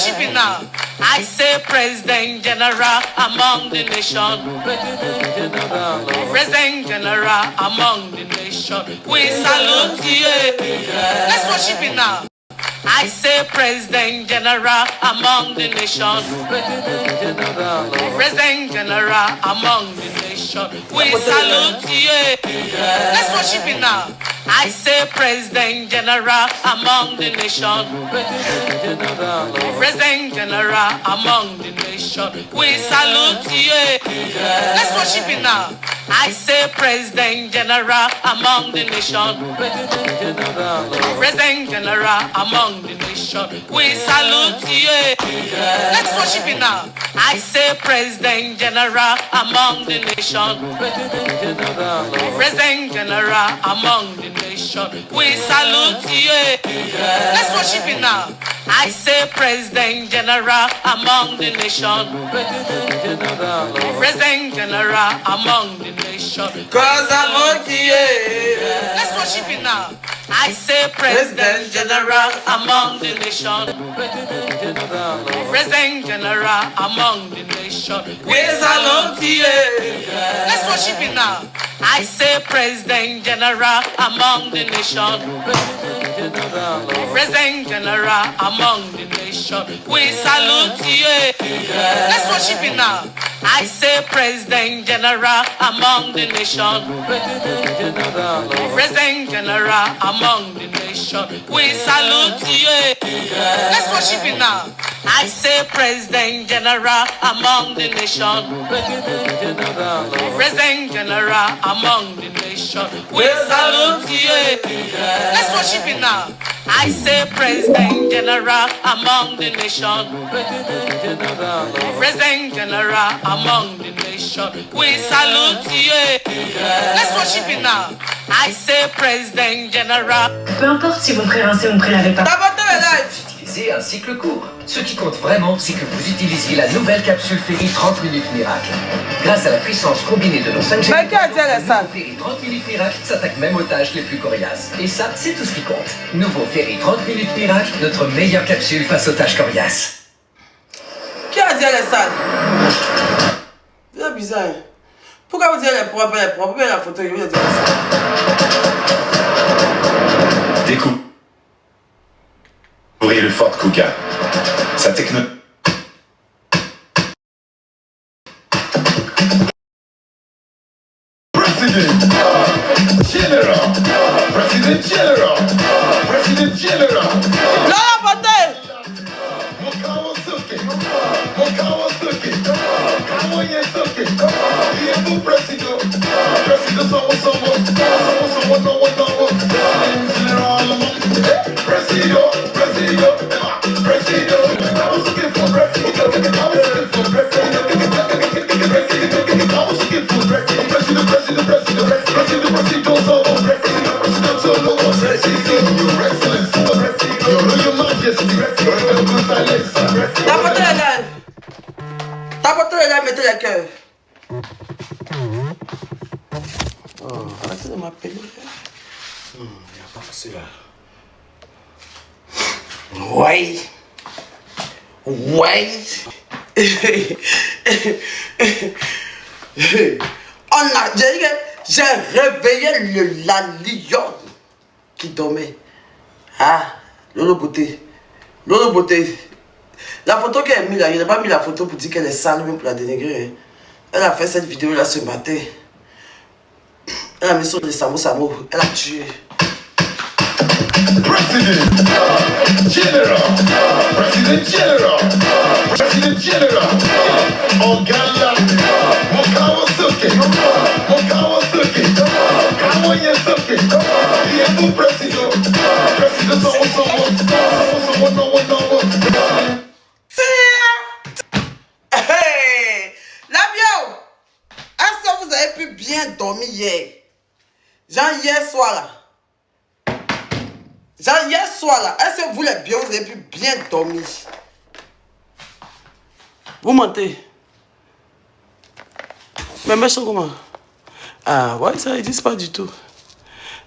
worship it now. I say President General among the nation. President General among the nation. We salute you. Let's worship it now. I say President General among the nation. President General among the nation. We salute you. Let's worship it now. I say President General among the nation. President General among the nation. We salute you. Let's worship it now. I say President General among the nation. President General among the nation. We salute you. Let's worship it now. I say President General among the nation. President General among the nation. We salute you. Let's worship it now. I say President General among the nation. President General among the nation. Cause I'm okay. Let's worship it now. I say President General among the nation. President General among the nation. We salute you. Let's worship it now. I say President General among the nation. President General among the nation. We salute you. Let's worship it now. I say President General among the nation. President General among the nation. We salute you. Let's worship it now. I say President General among the nation. President General among the nation. We salute you. Let's worship it now. I say President General among the nation. President General among the nation. We salute you. Let's worship it now. I say President General. Peu importe si mon prérincé ou mon prélavait pas. Utilisez un cycle court. Ce qui compte vraiment, c'est que vous utilisiez la nouvelle capsule Ferry 30 minutes miracle. Grâce à la puissance combinée de nos 5 G, Ferry 30 minutes miracle s'attaque même aux tâches les plus coriaces. Et ça, c'est tout ce qui compte. Nouveau Ferry 30 minutes miracle, notre meilleure capsule face aux tâches coriaces. Qui a dit les salles? C'est bizarre. Pourquoi vous dites les propres, la photo, il veut dire ça. Découvrez le Ford Kuga. Sa techno... President General. President General. President General. Non, bataille. Mokawasoke. Mokawasoke. Kawayesoke. Diego President. President someone. No one. General. President. Tapotez là, mettez les cœurs. Oh, arrêtez de m'appeler. Il n'y a pas passé là. Ouais. J'ai réveillé la lionne qui dormait. Ah, Lolo Beauté. La photo qu'elle a mis là, il n'a pas mis la photo pour dire qu'elle est sale, même pour la dénigrer. Elle a fait cette vidéo là ce matin. Elle a mis sur le Samo, elle a tué. President General. Ogala. Mokawasoke. Kawayesoke. Diego President. President someone. No one. Hey, la bio. Est-ce que vous avez pu bien dormir hier? Genre hier soir là. Est-ce que vous les bio, vous avez pu bien dormir? Vous mentez. Mes mèches sont comment? Ah ouais, ça ils disent pas du tout.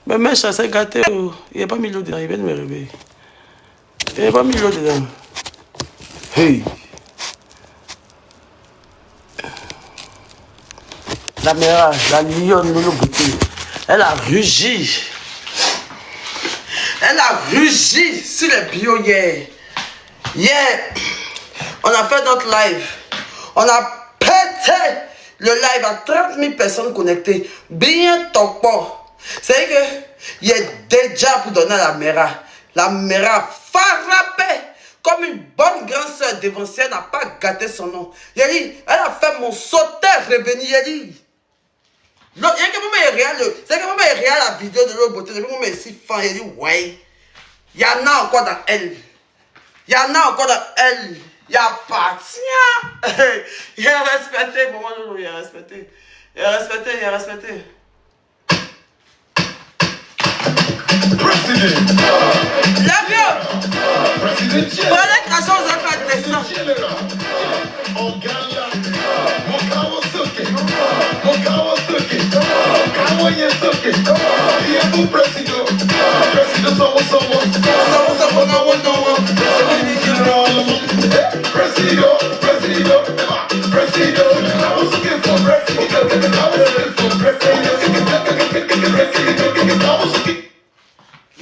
Mes mèches, ça s'est gâté. Il n'y a pas mis l'eau dedans, il vient de me réveiller. Il n'y a pas mis l'eau dedans. Hey. La mère, la lionne Lolo Beauté, elle a rugi. Elle a rugi sur les bio hier. Hier, on a fait notre live. On a pété le live à 30 000 personnes connectées. Bien topant. C'est que il y a déjà pour donner à la mère. La mère frappé comme une bonne grande soeur dévancière n'a pas gâté son nom. Elle a fait mon sauteur revenir. Il y a que moi réel, c'est que moi réel la vidéo de l'autre beauté, moi si fan, il dit ouais. Il y en a encore dans elle. Il y en a encore dans elle. Il y a pas tiens. Il a respecté, maman Lolo, il a respecté. Il a respecté, il a respecté. La bio. Pour les crachons, vous avez fait descendre.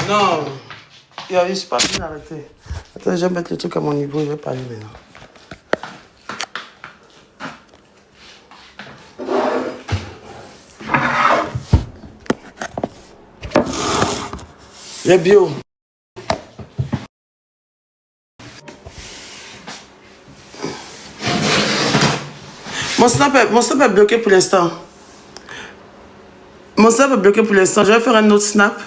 Non, je suis pas bien arrêté. Attends, je vais mettre le truc à mon niveau, je vais parler maintenant. Les bio. Mon snap est bloqué pour l'instant. Mon snap est bloqué pour l'instant. Je vais faire un autre snap.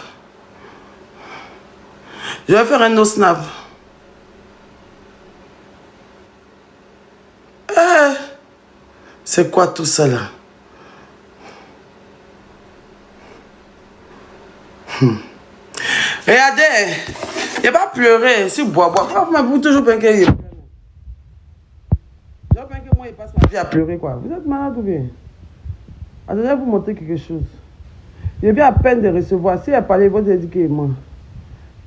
Je vais faire un autre snap. C'est quoi tout ça là? Regardez, il n'y a pas pleurer. Si bois. Vous toujours pinquer. Je pense que moi, il passe ma vie à pleurer quoi. Vous êtes malade ou bien? Attendez, vous montrer quelque chose. Il vient à peine de recevoir. Si elle parlait, vous allez dire qu'il ment.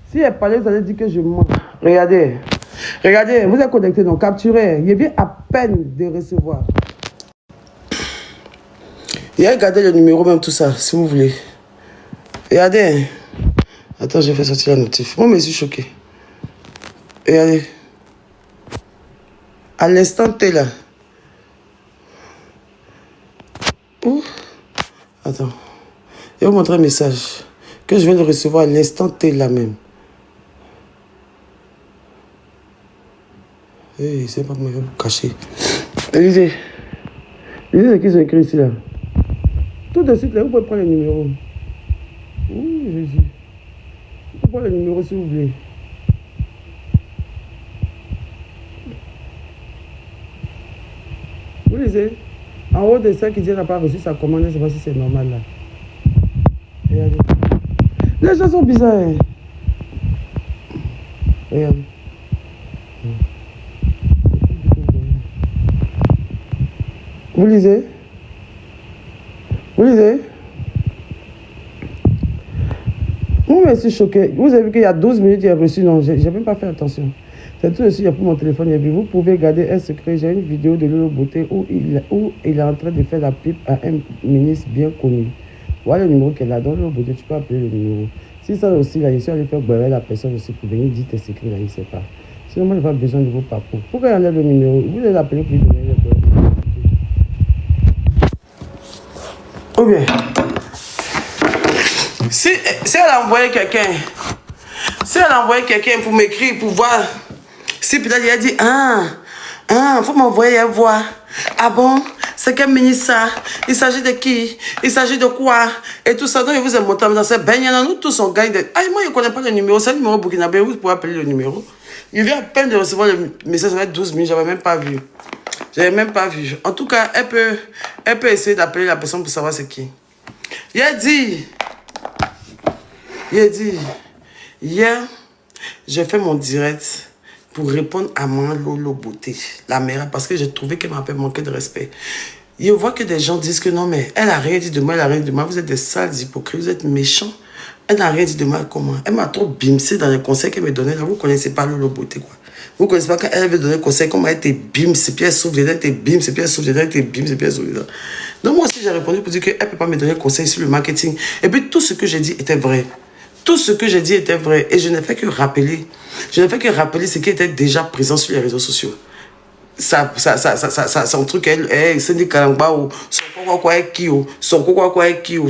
Si elle parlait, vous allez dire que je mens. Regardez. Regardez, vous êtes connecté, donc capturez. Il vient à peine de recevoir. Et regardez le numéro, même tout ça, si vous voulez. Regardez. Attends, je vais faire sortir la notif. Moi, je suis choqué. Regardez. À l'instant T là. Ouh. Attends. Je vais vous montrer un message que je viens de recevoir à l'instant T là même. Hey, c'est pas moi, je vais vous cacher. Lisez. Lisez ce qu'ils ont écrit ici là. Tout de suite là, vous pouvez prendre le numéro. Oui, Jésus. Vous pouvez prendre le numéro si vous voulez. Vous lisez. En haut de ça qui dit n'a pas reçu sa commande, je ne sais pas si c'est normal là. Regardez. Les gens sont bizarres. Hein. Regardez. Vous lisez? Vous lisez? Moi, je suis choqué. Vous avez vu qu'il y a 12 minutes, il a reçu. Non, je n'ai même pas fait attention. C'est tout dessus, il y a pour mon téléphone. Et puis vous pouvez garder un secret. J'ai une vidéo de Lolo Beauté où il est en train de faire la pipe à un ministre bien connu. Voilà le numéro qu'elle a. Dans Lolo Beauté, tu peux appeler le numéro. Si ça aussi, là, je suis allé faire boire la personne aussi pour venir dire tes secrets, là, il ne sait pas. Sinon, moi, je n'ai pas besoin de vos parcours. Pourquoi il enlève le numéro? Vous allez l'appeler pour lui donner le numéro. Ou bien, si elle a envoyé quelqu'un, pour m'écrire, pour voir, si peut-être il a dit, faut m'envoyer voir. Ah bon, c'est quel ministre ça? Il s'agit de qui? Il s'agit de quoi? Et tout ça, donc il vous a monté dans cette baigne. Nous tous on gagne. Moi je ne connais pas le numéro, c'est le numéro burkinabé, vous pouvez appeler le numéro. Il vient à peine de recevoir le message, ça va être 12 minutes, je n'avais même pas vu. En tout cas, elle peut essayer d'appeler la personne pour savoir c'est qui. Il a dit, hier, j'ai fait mon direct pour répondre à mon Lolo Beauté, la mère, parce que j'ai trouvé qu'elle m'a un peu manqué de respect. Je vois que des gens disent que non, mais elle n'a rien dit de mal, vous êtes des sales hypocrites, vous êtes méchants. Elle n'a rien dit de mal comment. Elle m'a trop bimsé dans les conseils qu'elle me donnait. Là, vous ne connaissez pas Lolo Beauté, quoi. Vous ne connaissez pas quand elle veut donner conseil, comment elle était bim, ses pieds s'ouvrent, elle était bim, ses pieds s'ouvrent, elle était bim, ses pieds s'ouvrent. Donc moi aussi j'ai répondu pour dire qu'elle ne peut pas me donner conseil sur le marketing. Et puis tout ce que j'ai dit était vrai. Tout ce que j'ai dit était vrai. Et je n'ai fait que rappeler. Je n'ai fait que rappeler ce qui était déjà présent sur les réseaux sociaux. Son truc, c'est des calangba ou son quoi,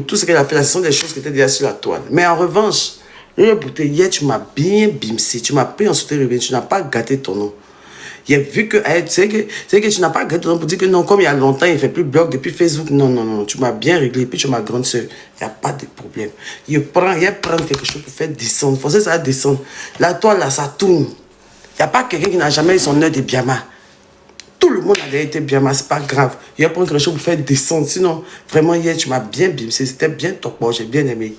tout ce qu'elle a fait, ce sont des choses qui étaient déjà sur la toile. Mais en revanche, hier, tu m'as bien bimsé, tu m'as pris en sauté, tu n'as pas gâté ton nom. Il a vu que, tu sais que tu n'as pas gâté ton nom pour dire que non, comme il y a longtemps, il ne fait plus blog depuis Facebook. Non, tu m'as bien réglé. Et puis tu es ma grande soeur. Il n'y a pas de problème. Il prend quelque chose pour faire descendre. Forcer ça à descendre. La toile, là, ça tourne. Il n'y a pas quelqu'un qui n'a jamais eu son heure de Biama. Tout le monde a été Biama, c'est pas grave. Il a pris quelque chose pour faire descendre. Sinon, vraiment, hier, tu m'as bien bimsé. C'était bien top. Bon, j'ai bien aimé.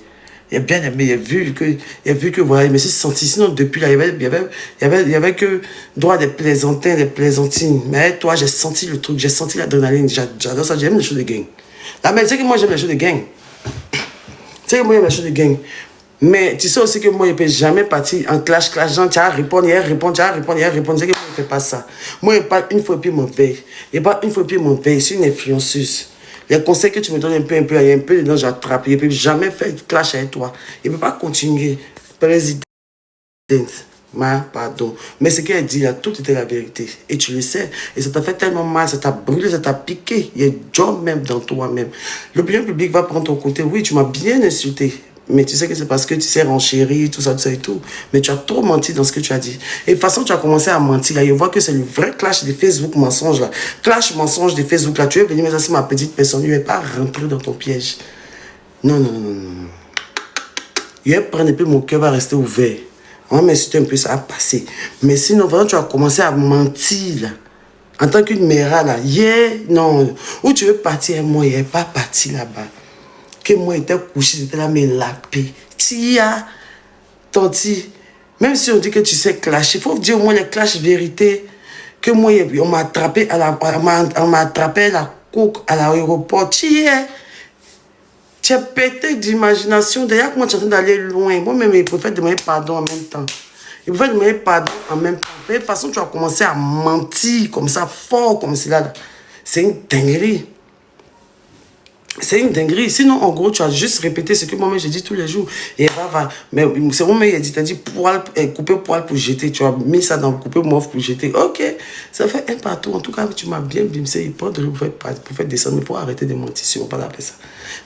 Il a bien aimé, il a vu que voilà, il me s'est senti. Sinon, depuis là, il y avait que droit des plaisantins, des plaisantines. Mais toi, j'ai senti le truc, j'ai senti l'adrénaline. J'adore ça, j'aime les choses de gang. Là, mais tu sais que moi, j'aime les choses de gang. Tu sais que moi, j'aime les choses de gang. Mais tu sais aussi que moi, je ne peux jamais partir en clash. Genre, tu as répondre, tu as répondre. Tu sais que moi, je ne fais pas ça. Moi, je parle une fois et puis mon veille. Je parle une fois et puis mon veille. Je suis une influenceuse. Les conseils que tu me donnes un peu, il y a un peu dedans, j'attrape. Il ne peut jamais faire de clash avec toi. Il ne peut pas continuer. Président, pardon. Mais ce qu'elle dit là, tout était la vérité. Et tu le sais. Et ça t'a fait tellement mal, ça t'a brûlé, ça t'a piqué. Il y a job même dans toi-même. L'opinion publique va prendre ton côté. Oui, tu m'as bien insulté. Mais tu sais que c'est parce que tu sais renchérir, tout ça et tout. Mais tu as trop menti dans ce que tu as dit. Et de toute façon, tu as commencé à mentir. Là. Je vois que c'est le vrai clash de Facebook mensonge. Là. Clash mensonge de Facebook. Là. Tu es venu, mais ça, c'est ma petite personne. Je ne vais pas rentrer dans ton piège. Non. Je vais prendre un peu, mon cœur va rester ouvert. On va m'insulter un peu, ça va passer. Mais sinon, vraiment, tu as commencé à mentir. Là. En tant qu'une mère, là. Non. Où tu veux partir, moi, je n'ai pas parti là-bas. Que moi j'étais couché, j'étais là, mais la paix. Tia, Tanti, même si on dit que tu sais clasher, il faut dire au moins les clashs vérité. Que moi, on m'a attrapé à la coque à l'aéroport. Tu as pété d'imagination. D'ailleurs, moi, tu es en train d'aller loin. Moi-même, il préfère demander pardon en même temps. Il préfère demander pardon en même temps. De toute façon, tu as commencé à mentir comme ça, fort comme cela. C'est une dinguerie. C'est une dinguerie. Sinon, en gros, tu as juste répété ce que moi-même j'ai dit tous les jours. Et va. Mais c'est moi-même, il a dit poil, couper poil pour jeter. Tu as mis ça dans couper mauve pour jeter. Ok, ça fait un partout. En tout cas, tu m'as bien bimsé. Il prend de l'eau pour faire descendre. Mais il faut arrêter de mentir si on ne peut pas l'appeler ça.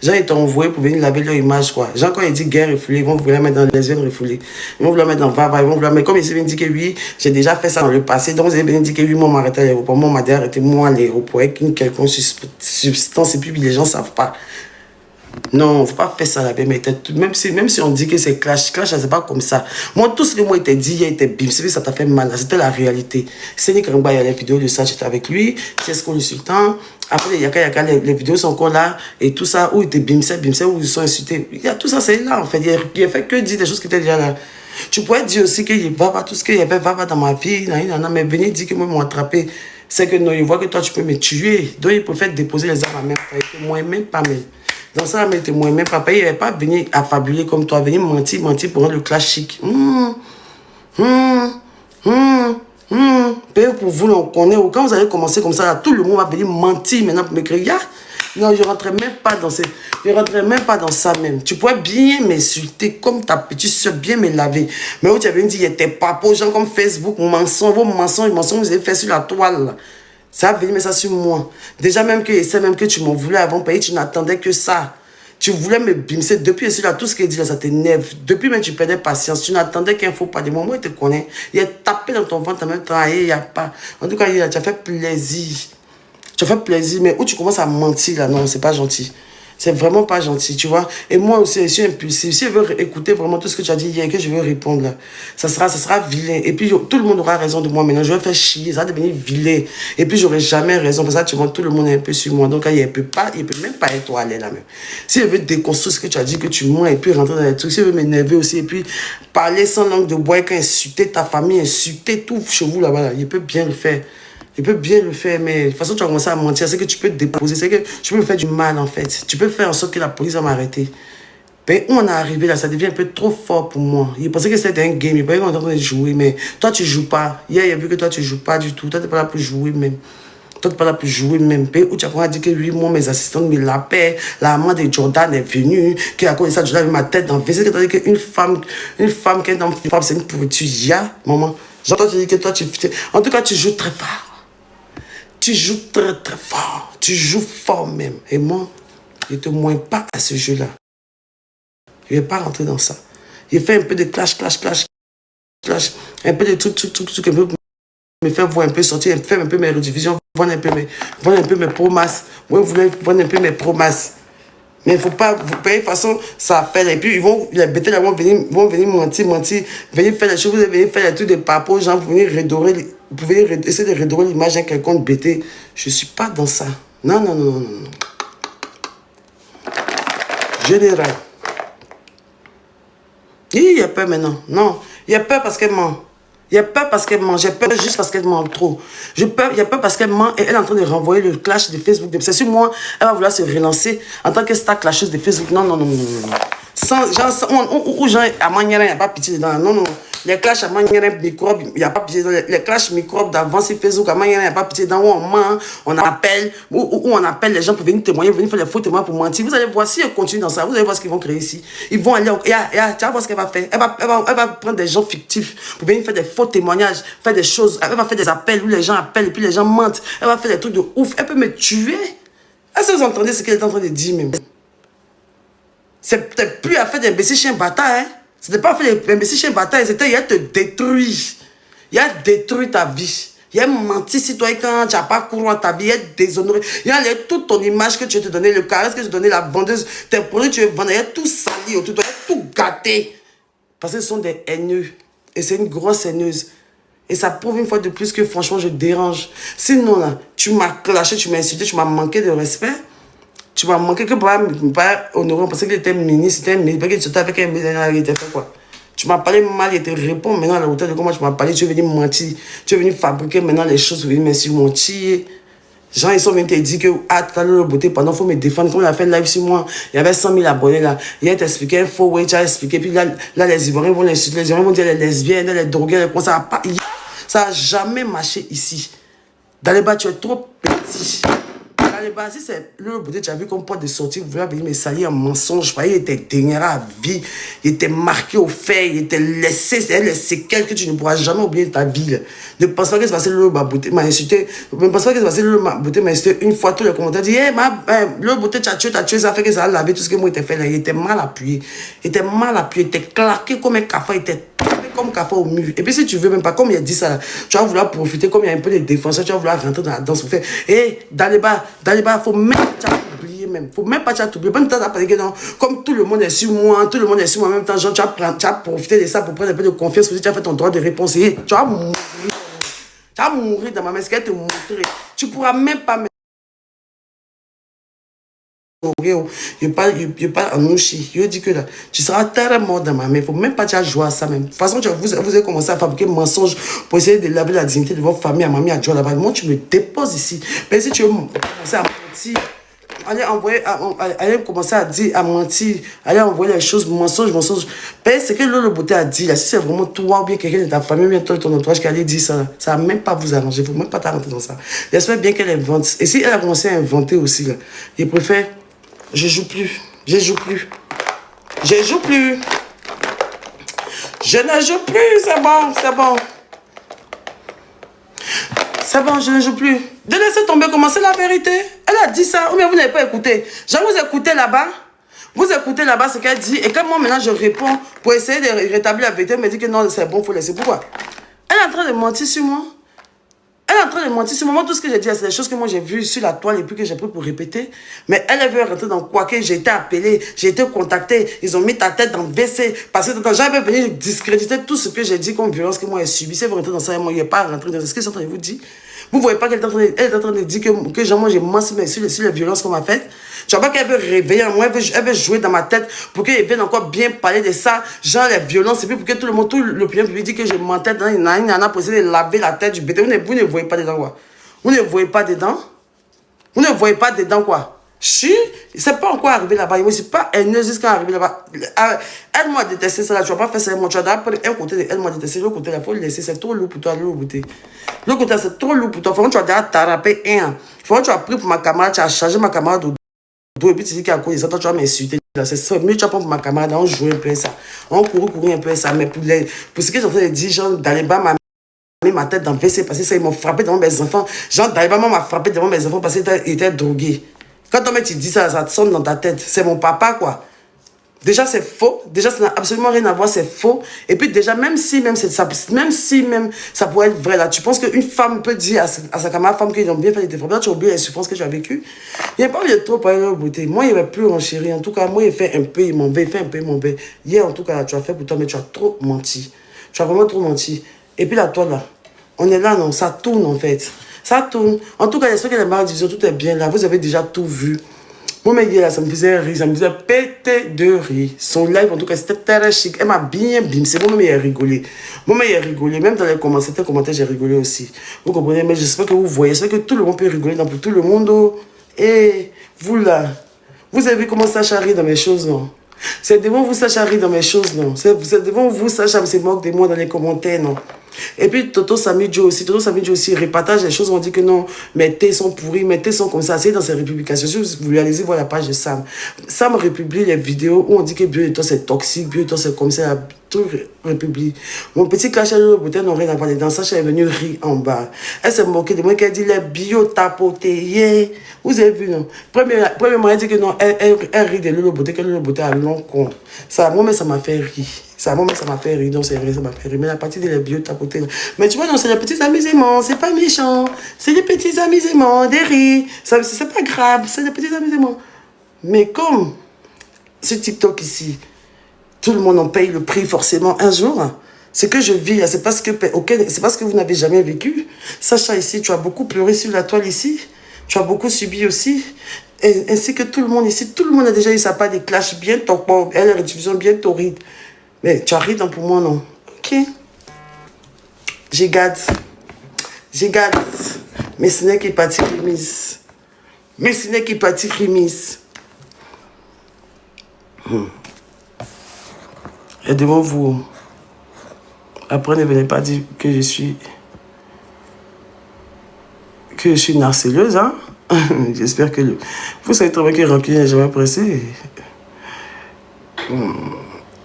Gens, ils t'ont envoyé pour venir laver leur image, quoi. Gens, quand ils disent guerre refoulée, ils vont vouloir mettre dans les lesbiennes refoulées. Ils vont vouloir mettre dans Vava, ils vont vouloir mettre. Comme ils viennent dire que oui, j'ai déjà fait ça dans le passé. Donc, ils viennent dire que oui, moi, m'arrêter à l'aéroport. Moi, m'a dit arrêtez moi à l'aéroport avec une quelconque substance. Et puis, les gens ne savent pas. Non, il ne faut pas faire ça là-bas. Même si on dit que c'est clash, c'est pas comme ça. Moi, tout ce que moi, il t'a dit, il était bim. Ça t'a fait mal. C'était la réalité. C'est Nick Rangba, il y a les vidéos de ça, j'étais avec lui. C'est ce qu'on le sultan. Après, il y a les vidéos sont encore là. Et tout ça, où il était bimsé, où ils sont insultés. Il y a tout ça, c'est là, en fait. Il a fait que dire des choses qui étaient déjà là. Tu pourrais dire aussi qu'il va pas tout ce qu'il y avait, va dans ma vie. Mais venir dire que moi, ils m'ont attrapé. C'est que non, il voit que toi, tu peux me tuer. Donc, il préfère déposer les armes à même. Moi, même pas même. Dans ça, mais moi-même, papa, il n'avait pas venu affabuler comme toi, venir mentir pour rendre le clash chic. Peut-être pour vous, on connaît. Quand vous allez commencer comme ça, là, tout le monde va venir mentir maintenant pour me crier. Non, je ne rentrais même pas dans ça même. Tu pourrais bien m'insulter comme ta petite soeur, bien me laver. Mais où tu avais dit, il n'était pas pour gens comme Facebook, vos mensonges, vous avez fait sur la toile, là. Ça a venu, mais ça sur moi. Déjà, même que tu m'en voulais avant payer, tu n'attendais que ça. Tu voulais me bimser. Depuis ici, là, tout ce qu'il dit là, ça t'énerve. Depuis, même, tu perdais patience. Tu n'attendais qu'un faux pas de moi. Moi, il te connaît. Il a tapé dans ton ventre en même temps. Il n'y a pas. En tout cas, tu as fait plaisir. Tu as fait plaisir, mais où tu commences à mentir, là, non, c'est pas gentil. C'est vraiment pas gentil, tu vois. Et moi aussi, je suis impulsif. Si je veux écouter vraiment tout ce que tu as dit hier, que je veux répondre là, ça sera vilain. Et puis, tout le monde aura raison de moi maintenant. Je vais faire chier, ça va devenir vilain. Et puis, j'aurai jamais raison. Parce que tu vois, tout le monde est un peu sur moi. Donc, il ne peut même pas être aller là même. Si je veux déconstruire ce que tu as dit, que tu mens, et puis rentrer dans les trucs, si je veux m'énerver aussi, et puis parler sans langue de bois, et insulter ta famille, insulter tout chez vous là-bas, là, il peut bien le faire. Il peut bien le faire, mais de toute façon, tu as commencé à mentir. C'est que tu peux te déposer, c'est que tu peux me faire du mal, en fait. Tu peux faire en sorte que la police va m'arrêter. Ben, où on est arrivé là, ça devient un peu trop fort pour moi. Il pensait que c'était un game, il pensait qu'on était en train de jouer, mais toi tu joues pas. Hier, il a vu que toi tu joues pas du tout. Toi tu n'es pas là pour jouer même. Toi tu n'es pas là pour jouer même. Ben, où tu as dit que oui, moi, mes assistants me l'appellent, la maman de Jordan est venue, qui a connu ça, Jordan avait ma tête dans le WC. Tu as dit qu'une femme qui est dans le femme, c'est une pourriture. Ya, maman. J'entends te dire que toi tu. En tout cas, tu joues très fort. Tu joues très très fort. Tu joues fort même. Et moi, je ne te moins pas à ce jeu-là. Je ne vais pas rentrer dans ça. J'ai fait un peu de clash. Un peu de trucs, un peu pour me faire voir un peu sortir, faire un peu mes rediffusions, voir un peu mes promas. Moi, je voulais voir un peu mes promas. Mais il ne faut pas, de toute façon, ça fait. Et puis, les bêtes là vont venir mentir, venir faire les choses, venir faire les trucs de papo, genre, pour venir redorer, essayer de redorer l'image d'un quelconque bêté. Je ne suis pas dans ça. Non. Général. Il y a peur maintenant. Non. Il y a peur parce qu'elle ment. Il y a peur parce qu'elle ment. J'ai peur juste parce qu'elle ment trop. Il y a peur parce qu'elle ment et elle est en train de renvoyer le clash de Facebook. C'est sûr, moi, elle va vouloir se relancer en tant que star clasheuse de Facebook. Non. Sans, genre, genre, à manière, il n'y a pas pitié dedans. Non. Les clashs à manière microbe, il n'y a pas pitié dedans. Les clashs microbes d'avant, c'est Facebook, à manière, il n'y a pas pitié dedans. Où on ment, on appelle, où on appelle les gens pour venir témoigner, venir faire des faux témoins pour mentir. Vous allez voir, si elle continue dans ça, vous allez voir ce qu'ils vont créer ici. Ils vont aller, tu vas voir ce qu'elle va faire. Elle va prendre des gens fictifs pour venir faire des faux témoignages, faire des choses. Elle va faire des appels où les gens appellent et puis les gens mentent. Elle va faire des trucs de ouf. Elle peut me tuer. Est-ce que vous entendez ce qu'elle est en train de dire même? C'est peut-être plus à faire des imbéciles chiens bâtards, hein? C'était pas faire des imbéciles chiens bâtards, c'était il a te détruit. Il a détruit ta vie. Il a menti si toi, quand tu n'as pas couru dans ta vie, il a déshonoré. Il a toute ton image que tu veux te donner, le caresse que tu veux donner, la vendeuse, tes produits que tu veux vendre, il a tout sali autour, il a tout gâté. Parce que ce sont des haineux. Et c'est une grosse haineuse. Et ça prouve une fois de plus que franchement, je dérange. Sinon, là, tu m'as clashé, tu m'as insulté, tu m'as manqué de respect. Tu m'as manqué que pas honoré parce qu'il était ministre, c'était un ministre, parce que tu étais avec un ministre, il était fait quoi. Tu m'as parlé mal, il te répond maintenant à la hauteur de comment tu m'as parlé, tu es venu mentir, tu es venu fabriquer maintenant les choses, tu es venu mentir. Gens, ils sont venus te dire que, tout à l'heure, le beauté, pendant, il faut me défendre. Comme il a fait un live sur moi, il y avait 100 000 abonnés là. Il a expliqué un faux way, tu as expliqué. Puis là, les Ivoiriens vont l'insulter, les Ivoiriens vont dire les lesbiennes, les drogués, ça n'a jamais marché ici. Dans les bas, tu es trop petit. Dans les bas, si c'est le beauté, tu as vu comme porte de sortie, vous voulez venir me salir en mensonge. Il était dernier à vie, il était marqué au fait, il était laissé, c'est les séquelles que tu ne pourras jamais oublier de ta vie. Ne pense pas que c'est passé le beauté m'a insulté. Ne pense pas que c'est passé le beauté m'a insulté une fois. Tous les commentaires disent, le beauté, tu as tué, ça fait que ça a lavé tout ce que moi était fait là. Il était mal appuyé. Il était claqué comme un café, il était comme café au mur. Et puis si tu veux même pas, comme il a dit ça, tu vas vouloir profiter, comme il y a un peu de défenseurs, tu vas vouloir rentrer dans la danse pour faire. Et dans les bas, faut même pas t'oublier même. Faut même pas t'oublier. Même temps, que non, comme tout le monde est sur moi, en même temps, genre, tu vas profiter de ça pour prendre un peu de confiance, parce que tu as fait ton droit de réponse. Et tu vas mourir. Tu vas mourir dans ma main, ce qu'elle te montrer. Tu pourras même pas me... Je parle en ouchi. Je dis que là, tu seras tellement mort dans ma main. Il ne faut même pas jouer à ça même. De toute façon, vous avez commencé à fabriquer mensonges pour essayer de laver la dignité de votre famille, à mamie, à jouer là-bas. Moi, tu me déposes ici. Mais si tu veux commencer à mentir, allez commencer à dire, à mentir, allez envoyer les choses, mensonges. Mais c'est que le beauté a dit là, si c'est vraiment toi ou bien quelqu'un de ta famille, ou bien toi, ton entourage qui allait dire ça, ça va même pas vous arranger. Il ne faut même pas t'arrêter dans ça. J'espère bien qu'elle invente. Et si elle a commencé à inventer aussi, là, je préfère. Je joue plus. Je ne joue plus. Je ne joue plus, c'est bon, je ne joue plus. De laisser tomber, commencer la vérité. Elle a dit ça, ou bien vous n'avez pas écouté. Je vous écoutez là-bas. Vous écoutez là-bas ce qu'elle dit. Et quand moi maintenant je réponds pour essayer de rétablir la vérité, elle me dit que non, c'est bon, il faut laisser. Pourquoi? Elle est en train de mentir sur moi. Moi, tout ce que j'ai dit, c'est des choses que moi j'ai vues sur la toile et puis que j'ai pris pour répéter. Mais elle veut rentrer dans quoi que j'ai été appelé, j'ai été contacté, ils ont mis ta tête dans le WC. Parce que j'avais venu discréditer tout ce que j'ai dit comme violence que moi j'ai subi. Si vous rentrez dans ça, moi, il n'y a pas rentré dans ce que je suis en train de vous dire. Vous ne voyez pas qu'elle est en train de dire que genre, moi j'ai menti sur les violences qu'on m'a faites. Je vois pas qu'elle veut réveiller en moi, elle veut jouer dans ma tête pour qu'elle vienne encore bien parler de ça, genre les violences, et puis pour que tout l'opinion publique dit que je mentais, il y en a pour essayer de laver la tête du bébé. Vous ne voyez pas dedans quoi? Vous ne voyez pas dedans? Vous ne voyez pas dedans quoi? C'est pas encore arrivé là-bas. Moi, c'est pas haineuse jusqu'à arriver là-bas. Elle m'a détesté ça là. Tu vas pas faire ça. Tu vas d'abord un côté, elle m'a détesté. L'autre côté, il faut le laisser. C'est trop lourd pour toi. L'autre côté, c'est trop lourd pour toi. Faut que tu vas déjà t'arraper un. Faut que tu as pris pour ma camarade. Tu as chargé ma camarade au dos. Et puis tu dis qu'à cause de ça, toi, tu vas m'insulter. C'est ça. Mieux, tu vas prendre pour ma camarade. On joue un peu ça. On courir un peu ça. Mais pour ce que j'ai en train de dire, genre, d'aller bas ma tête dans le WC parce que ça, ils m'ont frappé devant mes enfants. Genre, d'aller maman m'a frappé devant mes enfants parce qu'il était drogué. Quand tu dis ça, ça te sonne dans ta tête. C'est mon papa, quoi. Déjà, c'est faux. Déjà, ça n'a absolument rien à voir, c'est faux. Et puis, déjà, même si ça pourrait être vrai, là, tu penses qu'une femme peut dire à sa camarade femme qu'ils ont bien fait les défauts. Tu as oublié les souffrances que tu as vécues. Il n'y a pas eu de trop parler de beauté. Moi, il n'y avait plus renchéri. En tout cas, moi, il fait un peu, il m'en veut, il fait un peu, il m'en veut. Hier, en tout cas, tu as fait pour toi, mais tu as trop menti. Tu as vraiment trop menti. Et puis là, toi, là, on est là, non, ça tourne, en fait. Ça tourne. En tout cas, j'espère que la Mara Division, tout est bien là. Vous avez déjà tout vu. Moi, mais là, ça me faisait rire, ça me faisait péter de rire. Son live, en tout cas, c'était très chic. Elle m'a bien bimsé. Moi, mais il a rigolé. Moi, mais il a rigolé. Même dans les commentaires, j'ai rigolé aussi. Vous comprenez? Mais j'espère que vous voyez. J'espère que tout le monde peut rigoler dans tout le monde. Et vous, là, vous avez vu comment ça charrie dans mes choses, non? C'est devant vous, ça charrie dans mes choses, non? C'est devant vous, ça se moque de moi dans les commentaires, non? Et puis Toto Samidjo aussi, repartage les choses, on dit que non, mes thés sont pourris, mes thés sont comme ça, c'est dans ses républications. Si vous voulez aller voir la page de Sam, Sam republie les vidéos où on dit que Bioéton c'est toxique, Bioéton c'est comme ça, tout republie. Mon petit clash à l'eau, peut-être n'ont rien à voir dedans, Sacha est venue rire en bas. Elle s'est moquée de moi, qu'elle dit les bio tapotés, yeah. Vous avez vu, non? Premièrement, elle dit que non, elle rit de l'eau beauté, que l'eau beauté a long con. Ça, moi, mais ça m'a fait rire. Ça m'a fait rire, donc c'est vrai, ça m'a fait rire. Mais la partie de les bio tapotés, mais tu vois, non, c'est les petits amusements, c'est pas méchant. C'est des petits amusements, des rires. C'est pas grave, c'est des petits amusements. Mais comme ce TikTok ici, tout le monde en paye le prix forcément un jour. Ce que je vis, c'est parce que vous n'avez jamais vécu. Sacha ici, tu as beaucoup pleuré sur la toile ici. Tu as beaucoup subi aussi. Et, ainsi que tout le monde ici. Tout le monde a déjà eu sa part des clashs bien torpor. Elle a une diffusion bien torride. Mais tu as ri dans pour moi, non? Ok. J'ai garde. Mais ce n'est qu'il parti remise. Et devant vous, après ne venez pas dire que je suis une harceleuse, hein. J'espère que vous savez très bien que Rancune n'est jamais pressé.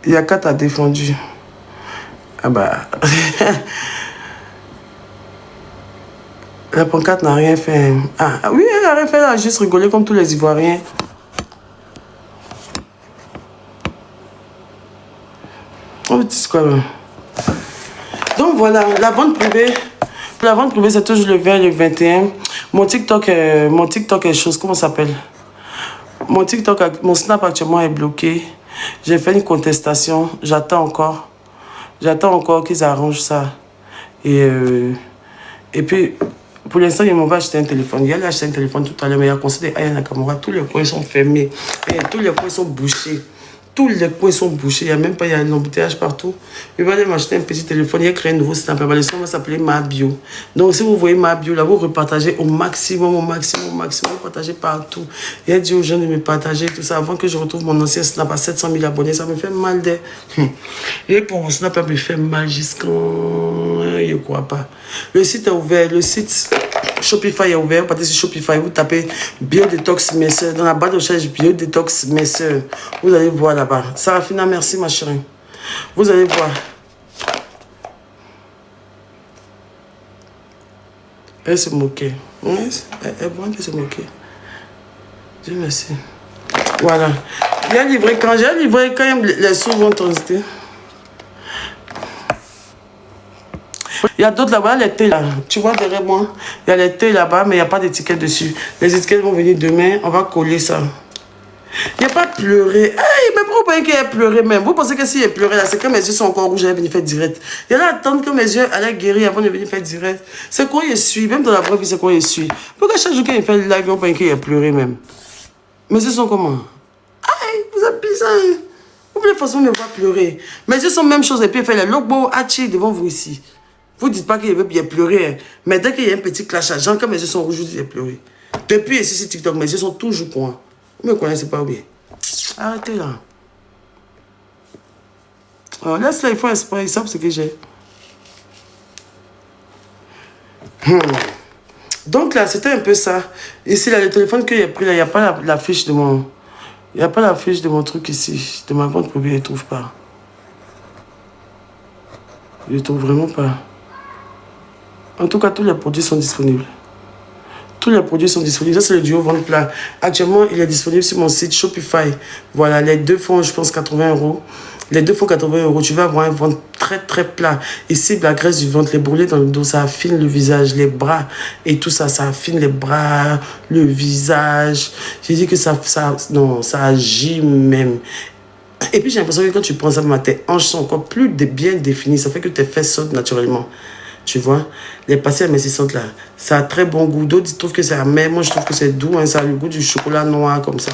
Il y a 4 à défendu. Ah bah. La pancarte n'a rien fait. Ah oui, elle n'a rien fait, elle a juste rigolé comme tous les Ivoiriens. Oh, c'est quoi, là? Donc voilà, la vente privée. La vente privée, c'est toujours le 20 et le 21. Mon TikTok est chose, comment ça s'appelle? Mon Snap actuellement est bloqué. J'ai fait une contestation. J'attends encore qu'ils arrangent ça. Et puis, pour l'instant, il m'en va acheter un téléphone. Il allait acheter un téléphone tout à l'heure, mais il a constaté Aya Nakamura. Tous les coins sont fermés. Et tous les coins sont bouchés. Tous les coins sont bouchés. Il y a un embouteillage partout. Il va aller m'acheter un petit téléphone. Il a créé un nouveau Snap. Le son va s'appeler Ma Bio. Donc, si vous voyez Ma Bio, là, vous repartagez au maximum. Vous partagez partout. Il a dit aux gens de me partager tout ça avant que je retrouve mon ancien Snap à 700 000 abonnés. Ça me fait mal. Et pour mon Snap, ça me fait mal jusqu'en... Je ne crois pas. Le site est ouvert. Le site Shopify est ouvert. Vous partez sur Shopify. Vous tapez Biodetox Mes Soeurs. Dans la barre de recherche Biodetox Mes Soeurs. Vous allez voir là-bas. Sarafina, merci ma chérie. Vous allez voir. Elle se moquait. Elle voit qu'elle se moquait. Dieu merci. Voilà. J'ai livré quand même les sous vont transiter. Il y a d'autres là-bas, les thés là. Tu vois derrière moi, il y a les thés là-bas, mais il n'y a pas d'étiquette dessus. Les étiquettes vont venir demain, on va coller ça. Il n'y a pas pleuré. Hey, mais pourquoi vous pensez qu'il a pleuré même? Vous pensez que s'il a pleuré là, c'est que mes yeux sont encore rouges, j'allais venir faire direct. Il y en a attendre que mes yeux allaient guérir avant de venir faire direct. C'est quoi je suis? Même dans la vraie vie, c'est quoi je suis? Pourquoi chaque jour qu'il fait le live, on pense qu'il a pleuré même? Mes yeux sont comment? Aïe, vous êtes bizarre. Vous voulez forcément me voir pleurer. Mes yeux sont même chose et puis il fait le logo hachi devant vous ici. Vous dites pas qu'il veut bien pleurer. Mais dès qu'il y a un petit clash à Jean, quand mes yeux sont rouges, je dis qu'il a pleuré. Depuis ici, c'est TikTok, mes yeux sont toujours coins. Vous me connaissez pas ou bien? Arrêtez là. Oh, laisse-les, ils font exprès, ils savent ce que j'ai. Donc là, c'était un peu ça. Ici, là, le téléphone que j'ai pris, là, il n'y a pas la fiche de mon... Il n'y a pas la fiche de mon truc ici. De ma compte privée, je ne trouve pas. Je ne trouve vraiment pas. En tout cas, tous les produits sont disponibles. Tous les produits sont disponibles. Ça, c'est le duo vente plat. Actuellement, il est disponible sur mon site Shopify. Voilà, les deux font, je pense, 80 €. Les deux font 80 €. Tu vas avoir un ventre très, très plat. Ici, la graisse du ventre, les bourrelets dans le dos, ça affine le visage, les bras et tout ça. Ça affine les bras, le visage. J'ai dit que ça agit même. Et puis, j'ai l'impression que quand tu prends ça, tes hanches sont encore plus bien définies. Ça fait que tes fesses sautent naturellement. Tu vois, les pastilles amincissantes là, ça a très bon goût. D'autres trouvent que c'est amer. Moi, je trouve que c'est doux. Hein, ça a le goût du chocolat noir comme ça.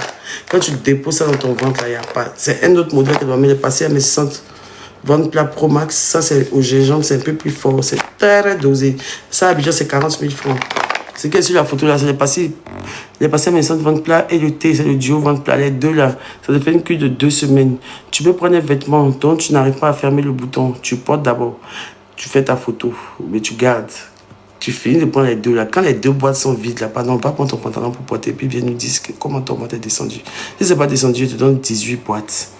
Quand tu déposes ça dans ton ventre, là, il n'y a pas. C'est un autre modèle qui doit mettre les pastilles amincissantes. Ventre plat Pro Max, ça c'est au gingembre, c'est un peu plus fort. C'est très dosé. Ça, à Abidjan, c'est 40 000 francs. C'est que sur la photo là, c'est les pastilles amincissantes ventre plat et le thé, c'est le duo ventre plat. Les deux là, ça te fait une cure de 2 semaines. Tu peux prendre un vêtement dont tu n'arrives pas à fermer le bouton. Tu portes d'abord. Tu fais ta photo, mais tu gardes. Tu finis de prendre les deux là. Quand les deux boîtes sont vides là, pardon, pas prendre ton pantalon pour porter. Puis viens nous dire comment ton ventre est descendu. Si c'est pas descendu, je te donne 18 boîtes.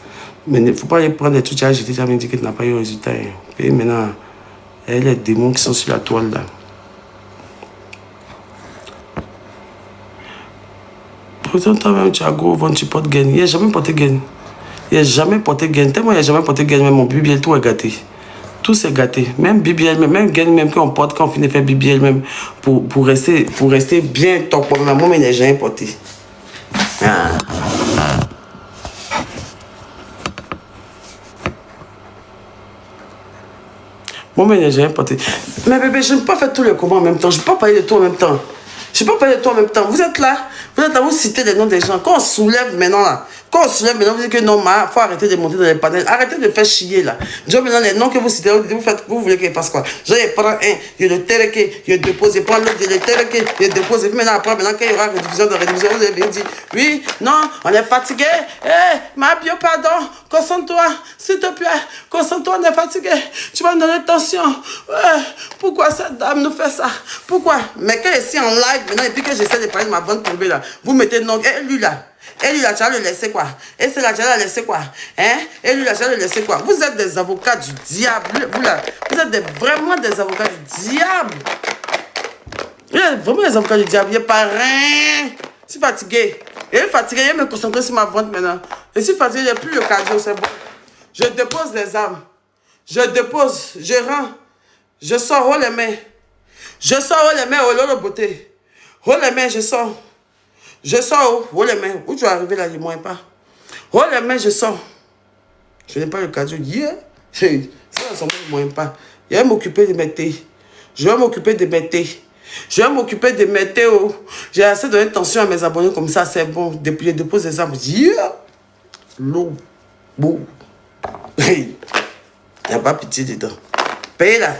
Mais il ne faut pas aller prendre les trucs à jeter. Tu vas me dire que tu n'as pas eu le résultat. Et maintenant, il y a les démons qui sont sur la toile là. Pourtant, toi-même, tu as gros ventre, tu portes gain. Il n'a jamais porté gain. Il n'a jamais porté gain. Tellement il n'a jamais porté gain, même mon BBL, tout est gâté. Tout s'est gâté. Même BBL, même gain, même qu'on porte, quand on finit de faire BBL, même pour rester bien top. Moi, il n'a jamais porté. Ah. Moi, il n'a jamais porté. Mais bébé, je ne peux pas faire tous les combats en même temps. Je ne peux pas parler de tout en même temps. Je ne peux pas parler de tout en même temps. Vous êtes là, vous citez les noms des gens. Quand on soulève maintenant là, vous dites que non, il faut arrêter de monter dans les panels. Arrêtez de faire chier là. Genre maintenant, les noms que vous citez, vous voulez qu'il fasse quoi? Genre, il prend un, il le terrequé, il le dépose, il prend l'autre, il le terrequé, il le dépose. Et puis maintenant, quand il y aura rédivision de rédivision, vous allez dire, oui, non, on est fatigué. Ma bio, pardon, concentre-toi, s'il te plaît, concentre-toi, on est fatigué. Tu vas me donner tension. Pourquoi cette dame nous fait ça? Pourquoi? Mais quand je suis en live maintenant, et puis que j'essaie de parler de ma vente privée là, vous mettez non, et lui là. Et lui, là, tu vas le laisser quoi? Et c'est là, tu vas le laisser quoi? Hein? Et lui, là, tu vas le laisser quoi? Vous êtes des avocats du diable. Vous êtes vraiment des avocats du diable. Vous êtes vraiment des avocats du diable. Il n'y a pas rien. Je suis fatigué. Je suis fatigué. Je vais me concentrer sur ma vente maintenant. Je suis fatigué. Il n'y a plus le cardio. C'est bon. Je dépose les armes. Je dépose. Je rends. Je sors. Oh les mains. Je sors. Oh les mains. Oh la beauté. Oh les mains. Je sors. Je sors, oh les mains, où tu vas arriver là, je ne moins pas. Oh les mains, je sors. Je n'ai pas le cardio. Yeah. Ça, je ne moins pas. Je vais m'occuper de mes thés. Je vais m'occuper de mes thés. Je vais m'occuper de mes thés. Oh. J'ai assez donné tension à mes abonnés comme ça, c'est bon. Depuis, je dépose les armes. Yeah. L'eau. Bon. Il n'y a pas pitié dedans. Paye là.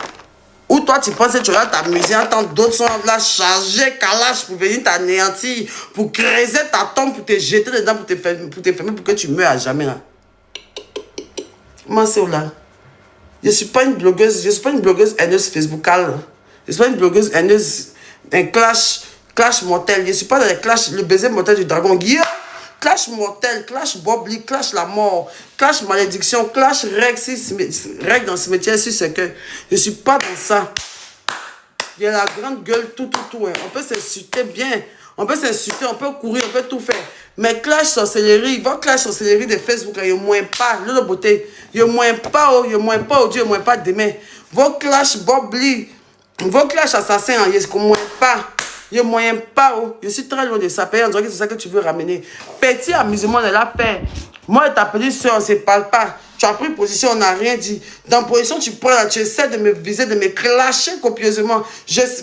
Ou toi, tu penses que tu vas t'amuser, entendre d'autres sont là chargés, calage pour venir t'anéantir, pour creuser ta tombe, pour te jeter dedans, pour te fermer, pour que tu meurs à jamais là. Comment c'est là? Je ne suis pas une blogueuse, haineuse Facebookale. Je ne suis pas une blogueuse haineuse, un clash mortel. Je ne suis pas dans les clash, le baiser mortel du dragon. Yeah! Clash mortel, clash bobli, clash la mort, clash malédiction, clash règle dans le cimetière sur ce que je ne suis pas dans ça. Il y a la grande gueule, tout. Hein. On peut s'insulter bien, on peut s'insulter, on peut courir, on peut tout faire. Mais clash sorcellerie, votre clash sorcellerie de Facebook, il n'y a moins pas, le beauté, il n'y a moins pas, il n'y a moins pas Dieu, il n'y a moins pas demain. Vos clash bobli, vos clash assassins, il n'y a moins pas. Il n'y a moyen pas, oh. Je suis très loin de ça. On dirait que c'est ça que tu veux ramener. Petit amusement de la paix. Moi, ta petite soeur, on ne se parle pas. Tu as pris position, on n'a rien dit. Dans position, tu prends là, tu essaies de me viser, de me clasher copieusement.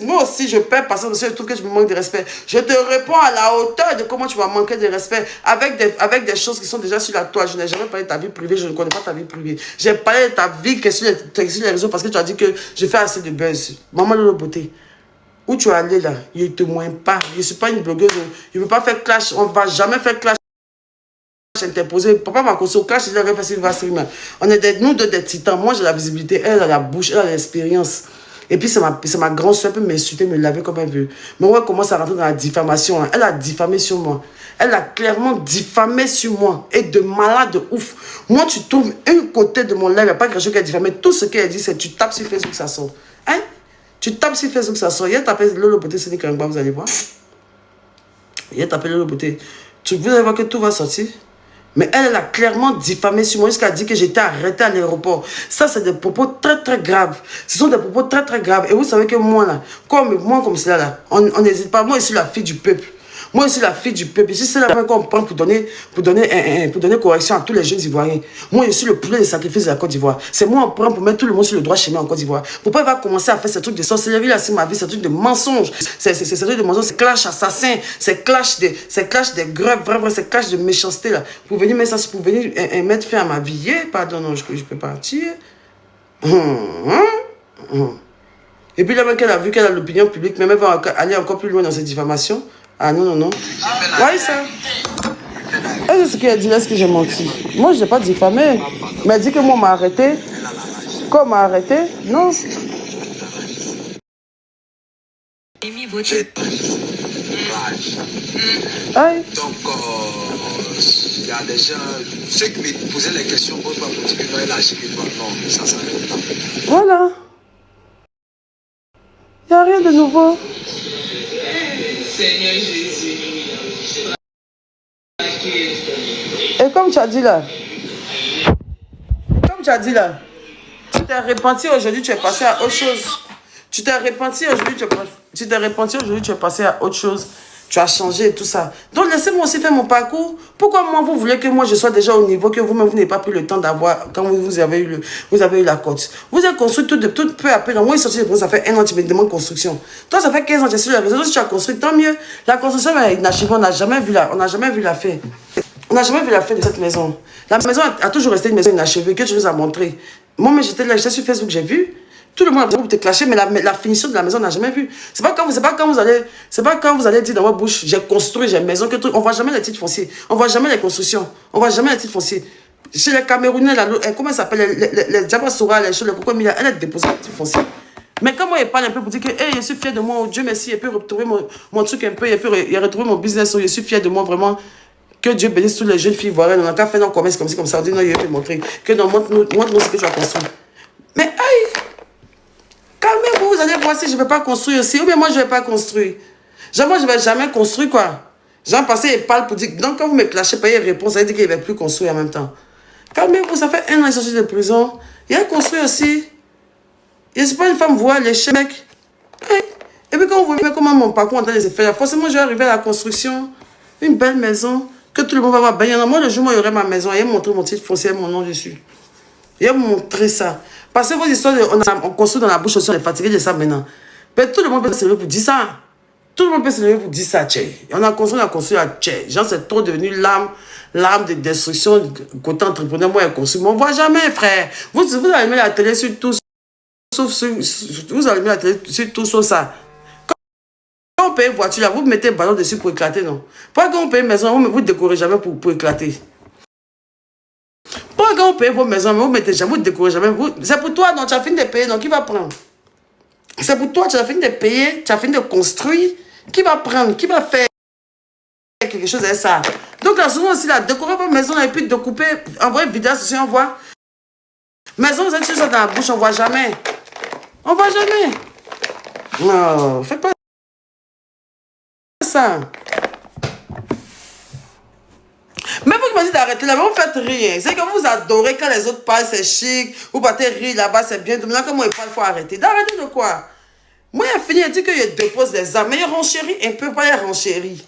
Moi aussi, je perds parce que je trouve que je me manque de respect. Je te réponds à la hauteur de comment tu vas manquer de respect avec des choses qui sont déjà sur la toile. Je n'ai jamais parlé de ta vie privée, je ne connais pas ta vie privée. J'ai parlé de ta vie que sur les réseaux parce que tu as dit que je fais assez de buzz. Maman de la beauté. Où tu es allé là, il ne te moigne pas. Je ne suis pas une blogueuse. Je ne veux pas faire clash. On ne va jamais faire clash. interposé. Papa m'a construit au clash, il avait fait Silver Stream. On est nous deux des titans. Moi, j'ai la visibilité, elle a la bouche, elle a l'expérience. Et puis, c'est ma grande soeur, elle peut m'insulter, me laver comme elle veut. Mais on commence à rentrer dans la diffamation. Hein. Elle a diffamé sur moi. Elle a clairement diffamé sur moi. Et de malade de ouf. Moi, tu trouves un côté de mon live, il n'y a pas quelque chose qui a diffamé. Tout ce qu'elle dit, c'est tu tapes sur Facebook, ça sort. Hein? Tu tapes sur Facebook, ça sort. Il a tapé Lolo Beauté, c'est Nicaragua, vous allez voir. Il a tapé Lolo Beauté. Vous allez voir que tout va sortir. Mais elle a clairement diffamé sur moi jusqu'à dire que j'étais arrêté à l'aéroport. Ça, c'est des propos très, très graves. Ce sont des propos très, très graves. Et vous savez que moi, là, comme cela, là, on n'hésite pas. Moi, je suis la fille du peuple. Moi, je suis la fille du peuple. Ici, c'est la main qu'on prend pour donner correction à tous les jeunes Ivoiriens. Moi, je suis le poulet de sacrifice de la Côte d'Ivoire. C'est moi, on prend pour mettre tout le monde sur le droit chemin en Côte d'Ivoire. Vous pouvez pas commencer à faire ces trucs de sorcellerie là, c'est ma vie, ces trucs de mensonges. C'est ces trucs de mensonges, c'est clash assassin, c'est clash des grèves, vraiment, c'est clash de méchanceté là. Pour venir mettre ça, pour venir mettre fin à ma vie. Pardon, non, je peux partir. Et puis là, même qu'elle a vu qu'elle a l'opinion publique, même elle va aller encore plus loin dans cette diffamation. Ah non, non, non. Ouais, ça. Est-ce qu'elle a dit là, est-ce que j'ai menti? Moi, je n'ai pas diffamé. Mais elle dit que moi, on m'a arrêté. Quoi, on m'a arrêté? Non. Aïe. Donc, il y a des gens, ceux qui me posaient les questions, pour pas continuer, non, ça s'arrête là. Voilà. Il n'y a rien de nouveau. Seigneur Jésus. Et comme tu as dit là, tu t'es repenti aujourd'hui, tu es passé à autre chose. Tu t'es repenti aujourd'hui, tu es passé à autre chose. Tu as changé et tout ça. Donc laissez-moi aussi faire mon parcours. Pourquoi moi vous voulez que moi je sois déjà au niveau que vous-même vous n'avez pas pris le temps d'avoir quand vous avez eu la cote. Vous avez construit tout peu à peu. Donc, moi, je suis sorti de prison, ça fait 1 an, tu me demandes construction. Toi, ça fait 15 ans, tu es sur la réseau. Si tu as construit, tant mieux. La construction est inachevée, on n'a jamais vu la fin. On n'a jamais vu la fin de cette maison. La maison a toujours resté une maison inachevée que tu nous as montré. Moi, mais j'étais là, j'étais sur Facebook, j'ai vu. Tout le monde a besoin pour te clasher, mais la finition de la maison, on n'a jamais vu. C'est pas quand vous allez dire dans votre bouche, j'ai construit, j'ai une maison, que tout, on voit jamais les titres fonciers. On voit jamais les constructions. On voit jamais les titres fonciers. Chez les Camerounais, comment ça s'appelle, les Djabasoura, les choses, les Pourquoi elle a déposé les titres fonciers. Mais quand moi, il parle un peu pour dire que hey, je suis fier de moi, oh Dieu merci, et puis retrouver mon truc un peu, et puis retrouver mon business, je suis fier de moi vraiment. Que Dieu bénisse toutes les jeunes filles, voilà, on n'a qu'à faire nos commerces comme ça, on dit non, il veut te montrer. Que non, montre-nous ce que tu as construit. Mais aïe! Calmez-vous, vous allez voir si je ne vais pas construire aussi. Ou bien moi, je ne vais pas construire. Moi, je ne vais jamais construire, quoi. Jean passé, il parle pour dire... Donc, quand vous me clashez, pas une réponse, ça veut dire qu'il ne va plus construire en même temps. Calmez-vous, ça fait 1 an qu'il est sorti de prison. Il a construit aussi. Je ne suis pas une femme voir l'échec. Et puis, quand vous voyez comment mon parcours en train de se faire, forcément, je vais arriver à la construction. Une belle maison. Que tout le monde va voir. Ben, moi, le jour où il y aurait ma maison, il a montré mon titre foncier, mon nom dessus. Il a montré ça. Parce que vos histoires, on construit dans la bouche aussi, on est fatigué de ça maintenant. Mais tout le monde peut se lever pour dire ça. Tout le monde peut se lever pour dire ça, tchè. On a construit à tchè. Genre, c'est trop devenu l'arme de destruction côté entrepreneur. Moi, j'ai construit. Mais on ne voit jamais, frère. Vous allumez la télé sur tout, vous allumez la télé sur tout, sauf ça. Quand on paye une voiture, là, vous mettez un ballon dessus pour éclater, non? Pourquoi quand on paye une maison, vous ne décorez jamais pour éclater? Quand vous payez vos maisons, vous mettez jamais, vous ne décorez jamais. C'est pour toi, donc tu as fini de payer, donc qui va prendre? C'est pour toi, tu as fini de payer, tu as fini de construire. Qui va prendre? Qui va faire quelque chose avec ça? Donc là, souvent aussi, là, décorer votre maison et puis découper, envoyer une vidéo, si on voit. Maison, vous êtes sur ça dans la bouche, on ne voit jamais. On ne voit jamais. Non, faites pas ça. Mais vous qui m'avez dit d'arrêter là, vous faites rien. C'est que vous adorez quand les autres parlent, c'est chic. Vous battez rire là-bas, c'est bien. Maintenant, quand moi il parle, il faut arrêter. D'arrêter de quoi? Moi, il a fini, il dit que je dépose des armes. Mais il renchérit un peu, pas il renchérit.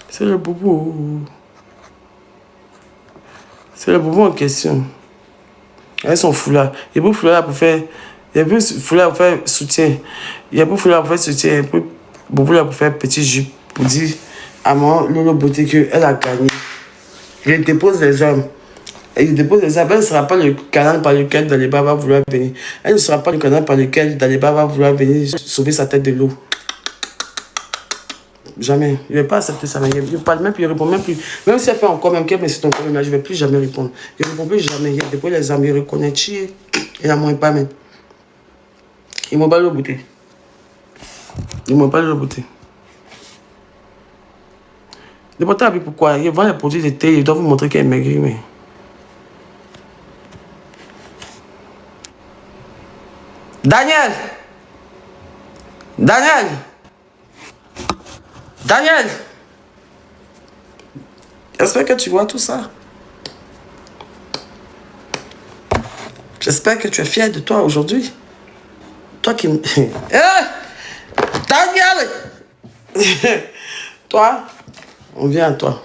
C'est le boubou. C'est le boubou en question. Elles sont foulard. Il y a beaucoup de foulard pour faire. Il y a beaucoup de foulard pour faire soutien. Il y a beaucoup de foulard pour faire soutien. Beaucoup là pour faire petit jupe pour dire à moi, Lolo Beauté, qu'elle a gagné. Il dépose les armes. Il dépose les armes. Elle ne sera pas le canal par lequel Daliba va vouloir venir. Elle ne sera pas le canal par lequel Daliba va vouloir venir sauver sa tête de l'eau. Jamais. Je ne vais pas accepter ça. Il parle même plus, il répond même plus. Même si elle fait encore même qu'elle, mais c'est ton problème là, je ne vais plus jamais répondre. Il ne répond plus jamais. Depuis les amis, il reconnaît chier. Il n'a moins pas même. Il m'a pas le bouté. Il m'a pas le bouté. Ne pas t'appeler pourquoi. Il vend les produits d'été, il doit vous montrer qu'elle est maigrie, mais. Daniel! Daniel! Daniel! J'espère que tu vois tout ça. J'espère que tu es fier de toi aujourd'hui. Toi qui me... Daniel! Toi, on vient à toi.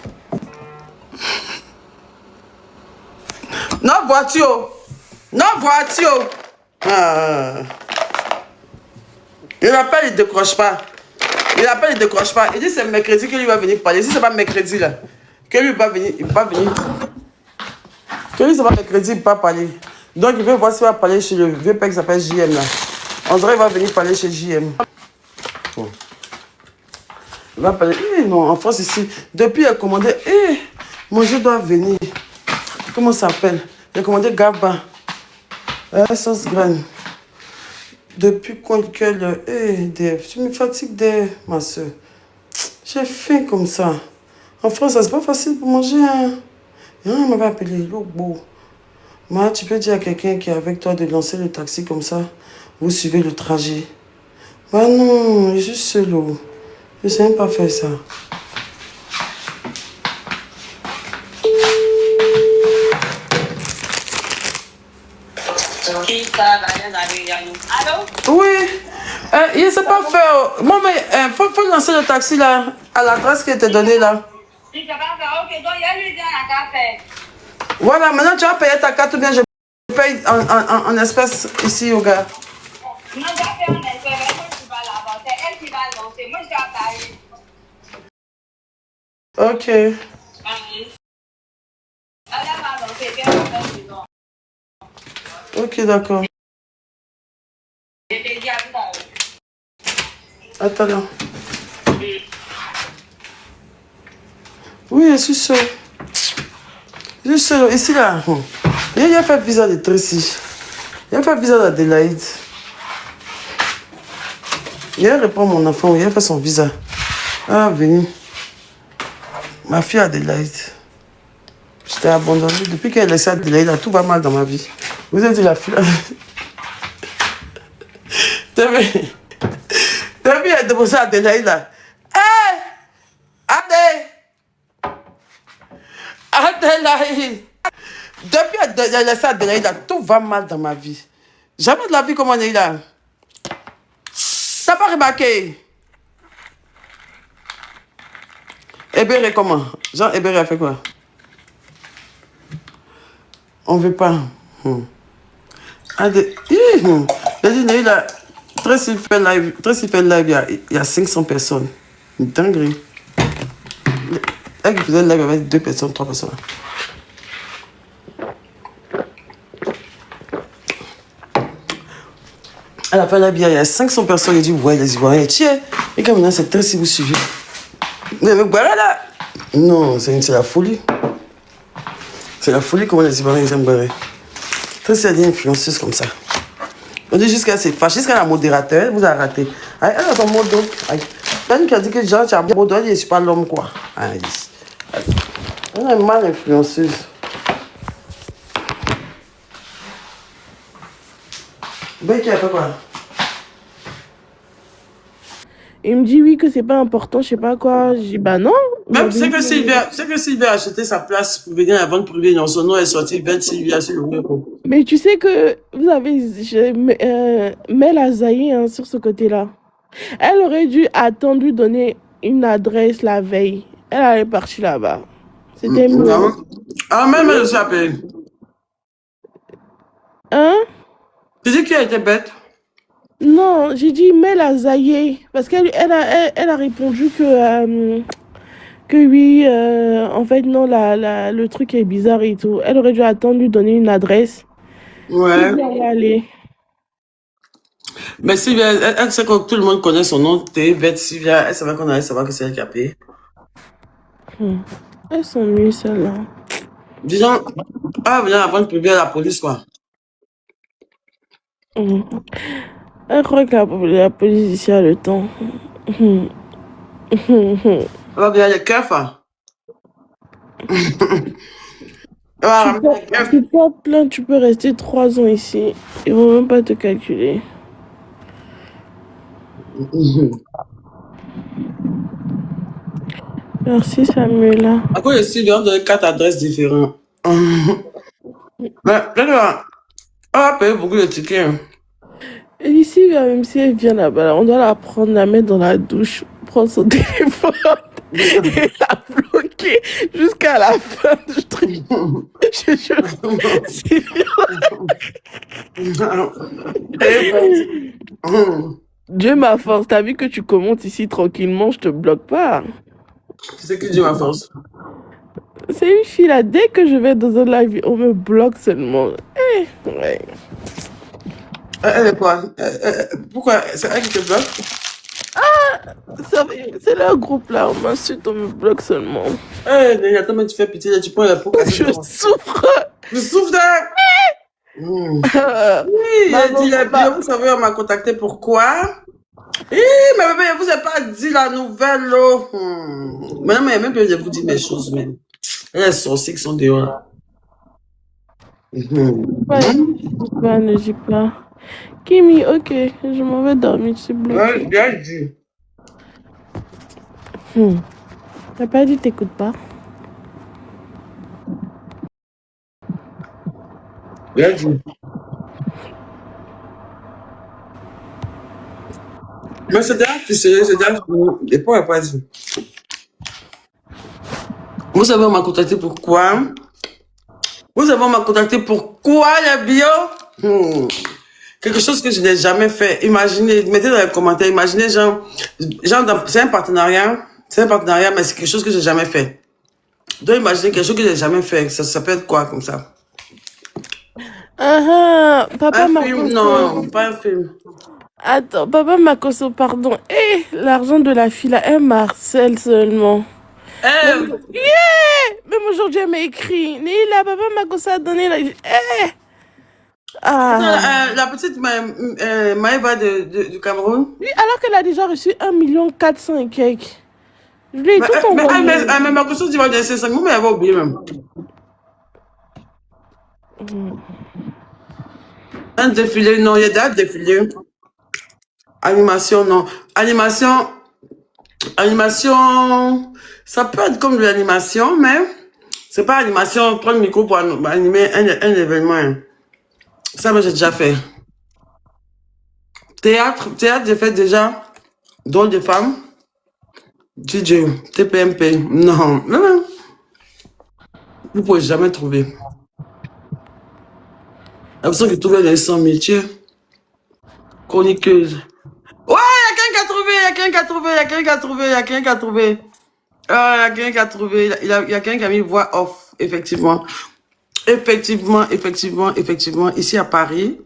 Non, voiture! Non, voiture! Il appelle, il ne décroche pas. Il appelle, il ne décroche pas. Il dit c'est mercredi que lui va venir parler. Si ce n'est pas mercredi là, que lui va venir, il va venir. Que lui, c'est pas mercredi, il ne va pas parler. Donc il veut voir s'il va parler chez le vieux père qui s'appelle JM là. On dirait qu'il va venir parler chez JM. Bon. Il va parler. Non, en France ici, depuis il a commandé. Moi je dois venir. Comment ça s'appelle? Il a commandé Gaba. Sauce graine. Depuis quand que le... Dave, tu me fatigues, ma soeur. J'ai faim comme ça. En France, c'est pas facile pour manger. Hein. Il m'avait appelé Lobo. Moi, tu peux dire à quelqu'un qui est avec toi de lancer le taxi comme ça. Vous suivez le trajet. Bah non, je suis seul. Je ne sais même pas faire ça. Allô? Oui, il ne sait pas faire. Moi, mais il faut lancer le taxi là, à l'adresse qui était donnée là. Si tu vas faire, ok, donc il y a lui dans la café. Voilà, maintenant tu vas payer ta carte ou bien je paye en espèces ici au gars. Non, je vais faire en espèces, moi tu vas là-bas. C'est elle qui va lancer, moi je dois payer. Ok. Elle va lancer, bien on va dedans. Ok, d'accord. Je te dis à tout à l'heure. Attends là. Oui, je suis seul. Je suis seul. Ici là. Il a fait visa de Tracy. Il a fait visa d'Adélaïde. Il a répondu mon enfant. Il a fait son visa. Ah, venu. Ma fille Adélaïde. J'étais abandonnée. Depuis qu'elle est laissée Adélaïde, tout va mal dans ma vie. Vous avez dit la fille. Depuis elle a déposé Adélaïde là. Hé! Adé! Adélaïde! Depuis elle a laissé Adélaïde là, tout va mal dans ma vie. Jamais de la vie comme on est là. T'as pas remarqué? Hébéré comment? Jean Hébéré a fait quoi? On veut pas. Adé... J'ai dit, Neila, Tracy fait live, il y a 500 personnes. Une dinguerie. Elle qui faisait le live avec 2 personnes, 3 personnes. Elle a fait la bière, il y a 500 personnes. Il dit, ouais, les Ivoiriens, tiens. Et comme maintenant, c'est Tracy, vous suivez. Mais voilà là. Non, c'est la folie. C'est la folie comment les Ivoiriens aiment Barré. Tracy a dit influenceuse comme ça. On dit jusqu'à c'est fâché, jusqu'à la modérateur, elle vous a raté. Elle a son mot d'eau. Elle qui a dit que Jean, tu as bien beau d'eau, je ne suis pas l'homme quoi. Elle est mal influenceuse. Ben qui a fait quoi? Il me dit oui que c'est pas important, je sais pas quoi. Je dis bah non. Même c'est que Sylvia a acheté sa place pour venir à la vente privée, dans son nom est sorti 20 Sylvia sur le web. Mais tu sais que vous avez Mel Azaï hein, sur ce côté-là. Elle aurait dû attendre lui donner une adresse la veille. Elle est partie là-bas. C'était mieux. Ah même elle aussi appelé. Hein? Tu dis qu'elle était bête? Non, j'ai dit Mel Azaï parce qu'elle elle a répondu que oui, en fait non, le truc est bizarre et tout. Elle aurait dû attendre lui donner une adresse. Ouais. Aller. Mais Sylvia, elle sait que tout le monde connaît son nom. T'es bête, Sylvia. Elle savait qu'on allait savoir que c'est elle qui a payé. Elles sont nues, celles-là. Disons, ah, venir avant de publier à la police, quoi. Elle croit que la police ici a le temps. Elle va venir les keufs, hein. Elle va ramener les keufs. Tu portes plainte, tu peux rester 3 ans ici. Ils vont même pas te calculer. Merci Samuela. À cause de Sylvia, on donne 4 adresses différentes. Mais, là, elle va payer beaucoup de tickets. Hein. Et ici, même si elle vient là-bas, on doit la prendre, la mettre dans la douche, prendre son téléphone et la bloquer jusqu'à la fin du truc. Je jure. Dieu ma force, t'as vu que tu commentes ici tranquillement, je te bloque pas. C'est qui dit ma force? C'est une fille là, dès que je vais dans un live, on me bloque seulement. Ouais. Elle est quoi? Pourquoi? C'est elle qui te bloque? C'est leur groupe là, on m'insulte, on me bloque seulement. Attends, mais tu fais pitié, tu prends la peau. Je souffre. Tu souffres de... Oui, il a dit, vous savez, on m'a contacté pourquoi? Mais bébé, je vous ai pas dit la nouvelle, là. Maintenant, mais même pas, je vous dis mes choses, même. Les sorciers qui sont dehors. Ne dis pas. Kimi, ok, je m'en vais dormir, tu sais, bloqué. Ouais, bien dit. T'as pas dit t'écoutes pas? Bien dit. Mais c'est déjà ficelé, c'est déjà fini. Et pourquoi pas dit? Vous savez, on m'a contacté pourquoi? Vous savez, on m'a contacté pourquoi, les bio? Quelque chose que je n'ai jamais fait. Imaginez, mettez dans les commentaires, imaginez, genre c'est un partenariat, mais c'est quelque chose que j'ai jamais fait. Donc, imaginez quelque chose que j'ai jamais fait. Ça peut être quoi, comme ça? Papa un film, non, pas un film. Attends, papa Makoso, pardon. L'argent de la fille là, elle m'harcèle seulement. Même aujourd'hui, elle m'a écrit. Nila, papa Makoso a donné la... La petite Maëva du Cameroun. Oui, alors qu'elle a déjà reçu 1,4 million et quelques. Je lui ai tout envoyé. Mais Makoso, tu vas donner 5 mots, mais elle va oublier même. Un défilé, non, il y a des défilés. Animation, non. Animation, ça peut être comme de l'animation, mais c'est pas animation, prendre le micro pour animer un événement. Hein. Ça, moi, j'ai déjà fait. Théâtre, j'ai fait déjà. Drôle de femme. DJ, TPMP. Non. Vous pouvez jamais trouver. La personne qui trouvait les 100 métiers. Chroniqueuse. Ouais, il y a quelqu'un qui a trouvé, il y a quelqu'un qui a quelqu'un qui a mis voix off, effectivement. Effectivement, ici à Paris.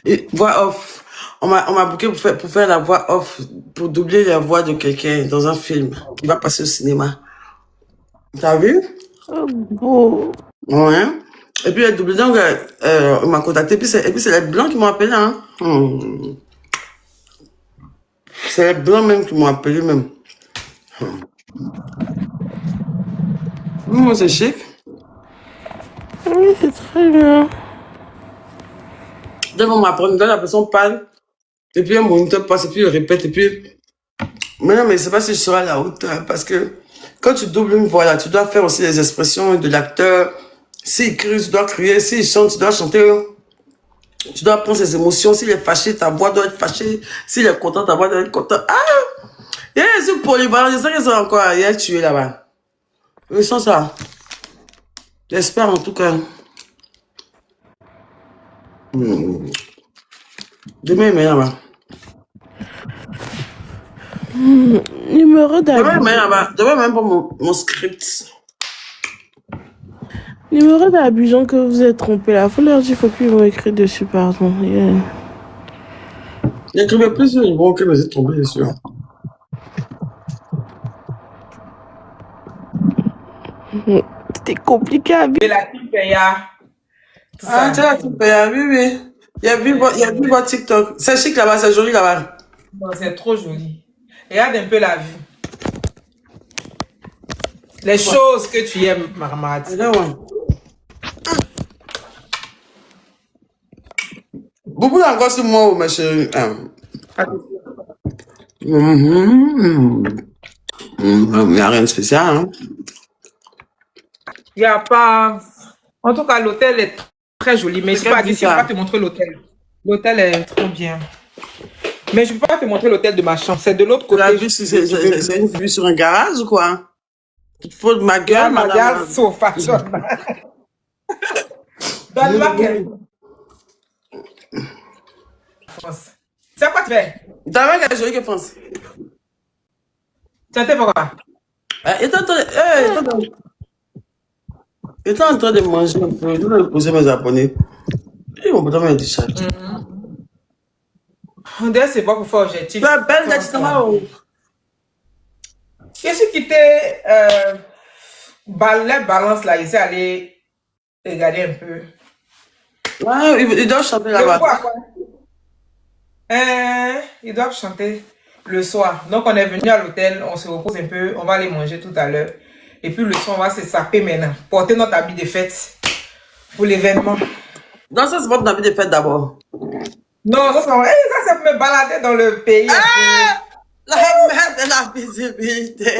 Et voix off. On m'a booké pour faire la voix off, pour doubler la voix de quelqu'un dans un film qui va passer au cinéma. T'as vu? Oh. Ouais. Et puis, donc, on m'a contacté, et puis c'est les blancs qui m'ont appelé, hein. C'est les blancs même qui m'ont appelé, même. C'est chic. Oui, c'est très bien. Devant m'apprendre, la personne parle, et puis un moniteur passe, et puis il répète, et puis... Mais non, mais je sais pas si je serai à la hauteur, parce que quand tu doubles une voix, là, tu dois faire aussi les expressions de l'acteur. S'il crie, tu dois crier. S'il chante, tu dois chanter. Tu dois prendre ses émotions. S'il est fâché, ta voix doit être fâchée. S'il est content, ta voix doit être contente. Il y a des polyvalents, je sais qu'ils sont encore ailleurs tués là-bas. Ils sont ça. J'espère en tout cas. Demain, mais là-bas. Numéro d'Abidjan. Demain, même pour mon script. Numéro d'Abidjan que vous êtes trompé là. Faut leur dire, faut qu'ils vont écrire dessus, pardon. Yeah. J'écrivais plusieurs numéros que vous êtes tombé dessus. C'était compliqué à vivre. Et la team Paya. Ah, tu as tout payé, oui, oui. Il y a vu votre TikTok. C'est chic là-bas, c'est joli là-bas. Non, c'est trop joli. Regarde un peu la vue. Les choses que tu aimes, Marmad. Là, ouais. Beaucoup encore sur moi, ma chérie. Il n'y a rien de spécial. Hein. Il n'y a pas... En tout cas, l'hôtel est très joli. Mais je ne peux pas dire, je ne peux pas te montrer l'hôtel. L'hôtel est trop bien. Mais je ne peux pas te montrer l'hôtel de ma chambre. C'est de l'autre côté. La vue, c'est une vue sur un garage ou quoi? Il faut de ma gueule, Ma madame. gueule, sofa. Donne-moi quel... C'est quoi tu fais? T'as vu quelle jolie que France? Tu sais pourquoi? Il était en train de manger un peu. Je vais poser mes abonnés. Ils vont pas me dire ça. On dirait que c'est pas pour faire objectif. Tu es belle d'extrêmement. Je suis quitté la balance là, il s'est allé regarder un peu. Ouais, ils doivent chanter là-bas. Ils doivent chanter le soir. Donc on est venu à l'hôtel, on se repose un peu, on va aller manger tout à l'heure. Et puis le soir, on va se saper maintenant. Porter notre habit de fête pour l'événement. Non, ça c'est pas ton habit de fête d'abord. Non, ça c'est pour me balader dans le pays. La merde de la visibilité.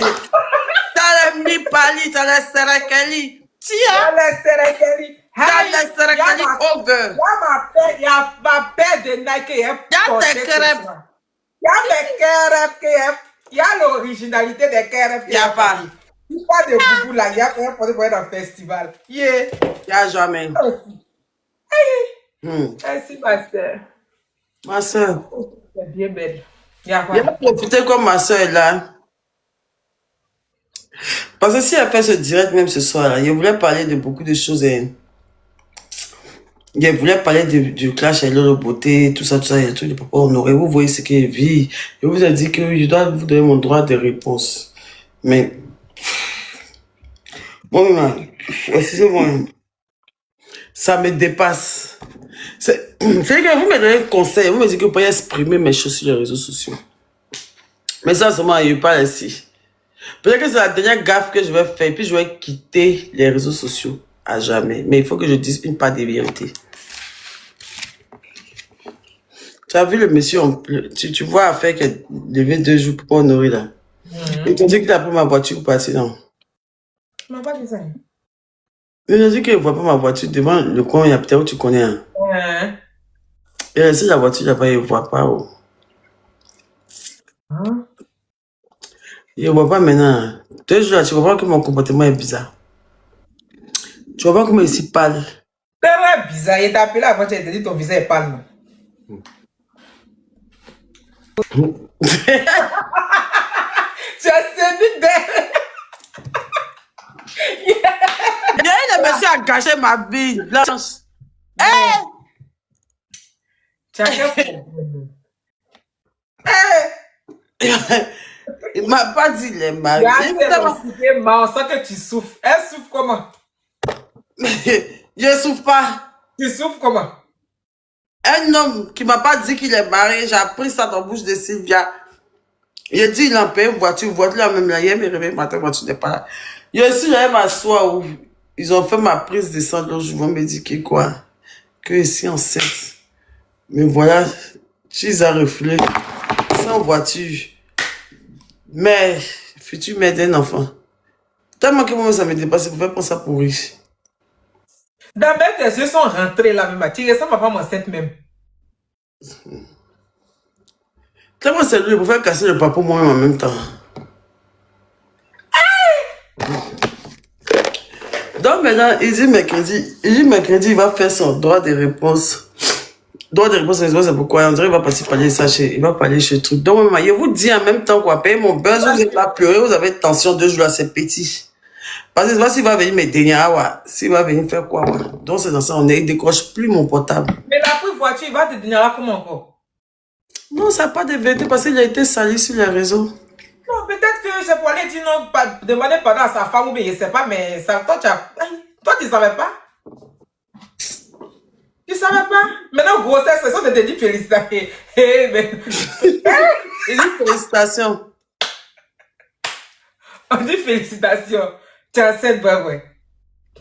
T'as les mi-pali, t'as les serekeli. Tiens, les serekeli. t'as les serekeli over. Il y a ma paire de Nike. Il y a tes crêpes. Il y a les crêpes. Il y a l'originalité des crêpes. Il n'y a pas. Il n'y a pas de boubou là. Il y a rien pour être dans le festival. Yeah. Il n'y a jamais. Merci, ma soeur. Ma soeur. C'est bien belle. Il y a quoi? Il a profité comme ma soeur est là. Parce que si elle fait ce direct même ce soir, là, il voulait parler de beaucoup de choses. Il voulait parler du clash avec Lolo Beauté, tout ça, il y a le truc de Papa Honoré. Vous voyez ce qu'il vit. Je vous ai dit que je dois vous donner mon droit de réponse. Mais, bon, excusez-moi, ça me dépasse. C'est que vous me donnez un conseil, vous me dites que vous pouvez exprimer mes choses sur les réseaux sociaux. Mais ça, seulement, il n'y a pas ici. Peut-être que c'est la dernière gaffe que je vais faire, puis je vais quitter les réseaux sociaux à jamais. Mais il faut que je dise une part des vérités. Tu as vu le monsieur, tu vois, à faire que lever 2 jours pour pas honorer là. Il t'a dit qu'il a pris ma voiture pour passer, non? Tu m'as pas dit ça. Il a dit qu'il ne voit pas ma voiture devant le coin, il y a peut-être où tu connais. Hein. Il a laissé la voiture là-bas, il ne voit pas. Oh. Il ne voit pas maintenant. 2 jours là, tu vois que mon comportement est bizarre. Tu vois pas comment il s'y parle. C'est bizarre, il t'a appelé avant, tu as dit ton visage est pâle. Tu as séduit d'elle. Le monsieur a gâché ma vie. Blanche. Tu as quel problème? Il m'a pas dit les mariés. On sent que tu souffres. Elle souffre comment? Je ne souffre pas. Tu souffres comment? Un homme qui m'a pas dit qu'il est marié, j'ai appris ça dans la bouche de Sylvia. Il a dit qu'il a payé une voiture là même là. Hier, me réveille matin, voiture n'est pas là. Il a aussi j'allais m'asseoir où ils ont fait ma prise de sang. Donc je vais me dire que quoi? Que ici enceinte. Mais voilà, tu as reflé sans voiture. Mais, futur mère d'un enfant. Tellement que moi, ça me dépasse, je pouvais prendre ça pour riche. Dans tes yeux sont rentrés là même. Tu ressembles à pas enceinte même. Tellement c'est lui, pour faire casser le papa moi-même en même temps. Donc maintenant, il dit mercredi, il va faire son droit de réponse. Droit de réponse, c'est pourquoi on dirait qu'il va partir parler ça chez, il va parler chez le truc. Donc, maman, je vous dis en même temps quoi, payer mon buzz, vous n'êtes pas pleurer, vous avez tension 2 jours là, c'est petit. Parce que c'est pas s'il va venir me dénier, s'il va venir faire quoi, ouais. Donc c'est dans ça, il décroche plus mon portable. Mais la première voiture, il va te dénier comment encore? Non, ça n'a pas de vérité parce qu'il a été sali sur les réseaux. Non, peut-être que c'est pour aller dire non, pas, demander pardon à sa femme ou bien je sais pas, mais ça, toi, tu savais pas? Tu savais pas? Maintenant, grossesse, c'est ça de te dire félicitations. Il dit félicitations. On dit félicitations. Tu es enceinte, ouais.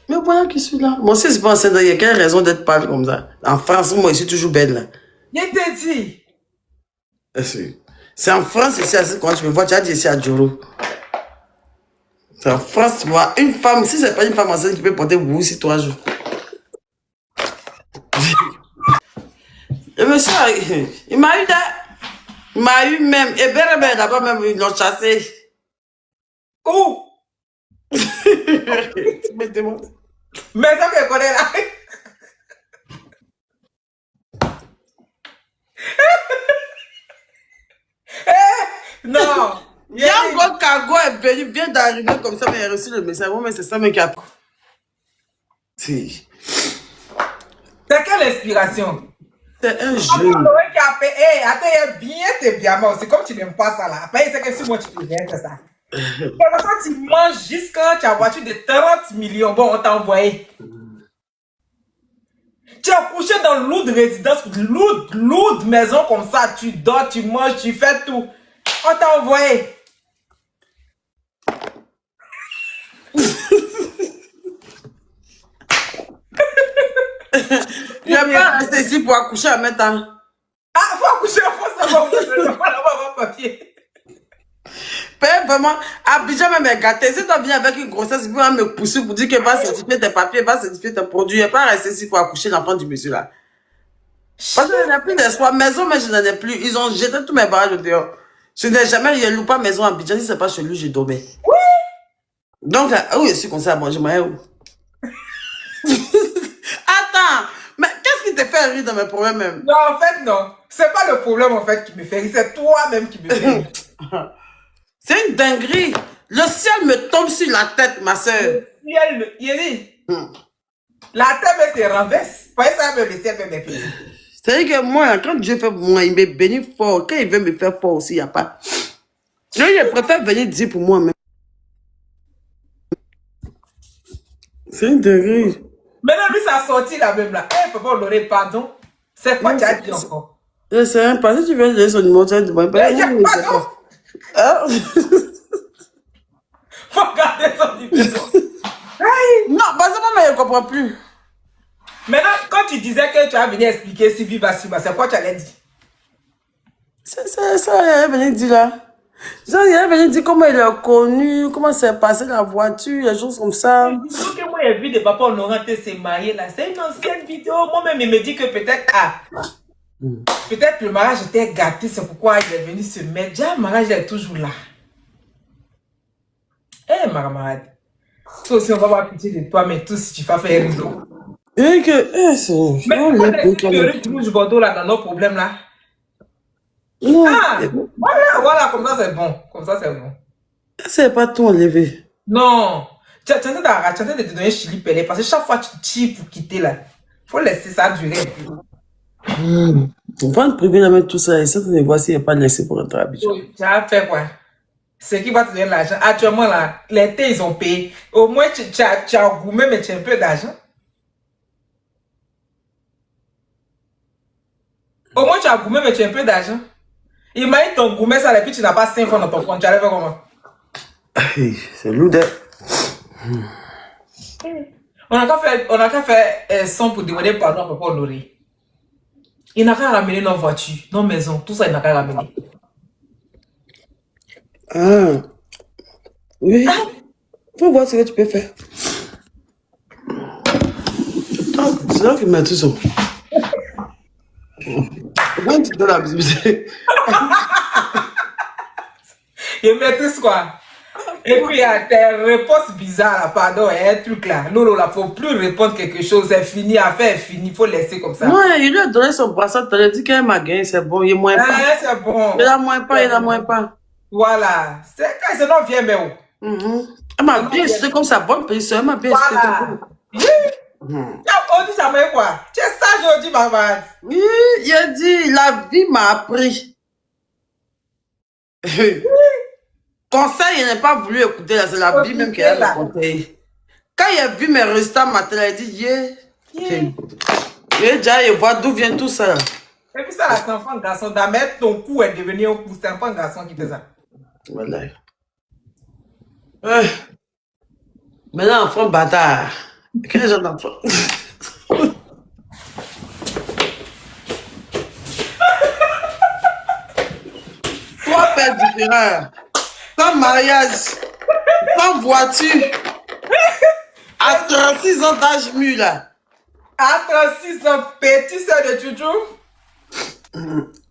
Mais voilà qui suis là. Moi aussi, je suis pas enceinte. Il y a quelle raison d'être pâle comme ça? En France, moi, je suis toujours belle là. Je t'ai dit. C'est en France, ici, quand tu me vois, tu as dit ici à Djoro. C'est en France, tu vois, une femme, si c'est pas une femme enceinte qui peut porter vous ici 3 jours. Le monsieur, il m'a eu il m'a eu même, et bien là-bas même, ils l'ont chassé. Où? Tu me demandes. Mais ça me connaît là. Non. Yango Kago est venu, vient d'arriver comme ça, mais il a reçu le message. Moi, mais c'est ça, mais qui a. Si. C'est quelle inspiration? C'est un Attends, jeune. qui a payé. Attends, il est bien, t'es bien mort. C'est comme tu n'aimes pas ça là. Après, c'est que si moi tu peux bien faire ça. Quand tu manges jusqu'à tu as voiture de 30 millions, bon, on t'a envoyé. Tu as couché dans l'autre résidence, l'autre maison comme ça, tu dors, tu manges, tu fais tout. On t'a envoyé. Il n'est pas resté ici pour accoucher en même temps. Ah, faut accoucher, faut savoir, je ne pas avoir papier. Père, vraiment, Abidjan même est gâté. Si tu viens avec une grossesse, il va me pousser pour dire que va certifier tes papiers, va certifier tes produits. Il n'est pas resté ici pour accoucher l'enfant du monsieur là. Parce que je n'ai plus d'espoir. Maison, mais je n'en ai plus. Ils ont jeté tous mes barrages dehors. Je n'ai jamais, je ne loue pas maison à Abidjan. Si ce n'est pas chez lui, je dormais. Oui. Donc, où je suis comme ça à manger, moi, où? Attends, mais qu'est-ce qui te fait rire dans mes problèmes même? Non, en fait, non. C'est pas le problème, en fait, qui me fait rire. C'est toi-même qui me fait rire. C'est une dinguerie. Le ciel me tombe sur la tête, ma soeur. Le ciel, Yéli. La terre me se renverse. Pour ça, même le ciel me petit. C'est-à-dire que moi, quand Dieu fait pour moi, il me bénit fort. Quand il veut me faire fort aussi, il n'y a pas. Lui, il préfère venir dire pour moi même. C'est une dinguerie. Maintenant, lui, ça a sorti là même là. Eh, papa, on aurait pardon. C'est quoi tu as dit encore? Je sais même pas. Si tu veux donner son numéro, tu vas demander. Il y a pardon. Ah. Faut garder son numéro. Non, parce que moi, je ne comprends plus. Maintenant, quand tu disais que tu as venu expliquer si Viva Suba, c'est quoi tu allais dire? C'est ça, il est venu dire là. Genre, il est venu dire comment il a connu, comment s'est passé la voiture, les choses comme ça. Disons que moi, j'ai vu des papas honorants se marier là. C'est une ancienne vidéo. Moi-même, il me dit que peut-être, peut-être le mariage était gâté, c'est pourquoi il est venu se mettre. Déjà, le mariage est toujours là. Eh, ma camarade. Toi aussi, on va avoir pitié de toi, mais tout si tu vas faire un rideau. Et que, c'est. Mais pourquoi tu rouge Bordeaux là dans nos problèmes là? Non. Ah, voilà, comme ça c'est bon. Comme ça c'est bon. C'est pas tout enlevé. Non. Tu es en train de te donner chili pelé parce que chaque fois tu tires pour quitter là. Faut laisser ça durer. On va te prévenir de mettre tout ça et ça, tu ne vois s'il n'y a pas de laisser pour rentrer à Abidjan. Tu as fait quoi? C'est qui va te donner l'argent? Actuellement là, les thés ils ont payé. Au moins tu as gourmé mais tu as un peu d'argent. Au moins tu as gourmé mais tu as un peu d'argent. Imagine ton gourmet ça et puis tu n'as pas 5 francs dans ton compte. Tu allais faire comment? C'est lourd. On a qu'à faire son pour demander pardon à papa Honoré. Il n'a qu'à ramener nos voitures, nos maisons, tout ça il n'a qu'à ramener. Ah. Oui. Faut voir ce que tu peux faire. C'est là qu'il m'a tout ça. Pourquoi tu donnes la visibilité? Il maîtrise quoi? Et puis il y a tes réponses bizarres là, pardon, il y a un truc là. Non, là, faut plus répondre quelque chose, c'est fini, l'affaire est finie, faut laisser comme ça. Non, il lui a donné son bracelet, il a dit qu'elle m'a gagné, c'est bon, il est moins pas. C'est bon. Il a moins pas, il a moins pas. Voilà, c'est quand ce nom vient, mais où? Elle m'a bien cité comme sa bonne position, elle m'a bien cité comme ça. On dit ça, mais quoi? Tu es sage aujourd'hui, maman. Oui, il a dit, la vie m'a appris Conseil, il n'a pas voulu écouter, là, c'est la vie même qui a le conseil. Quand il a vu mes résultats matin, il a dit, déjà, il voit d'où vient tout ça. Et puis ça, c'est un enfant garçon. D'amener ton cou est devenu un cou. C'est un enfant garçon qui fait ça. Voilà. Maintenant, enfant bâtard. Quel genre d'enfant? Trois pères différents. Sans mariage. Sans voiture. À 36 ans d'âge mûr, là. À 36 ans, petit sœur de Chouchou.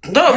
Donc,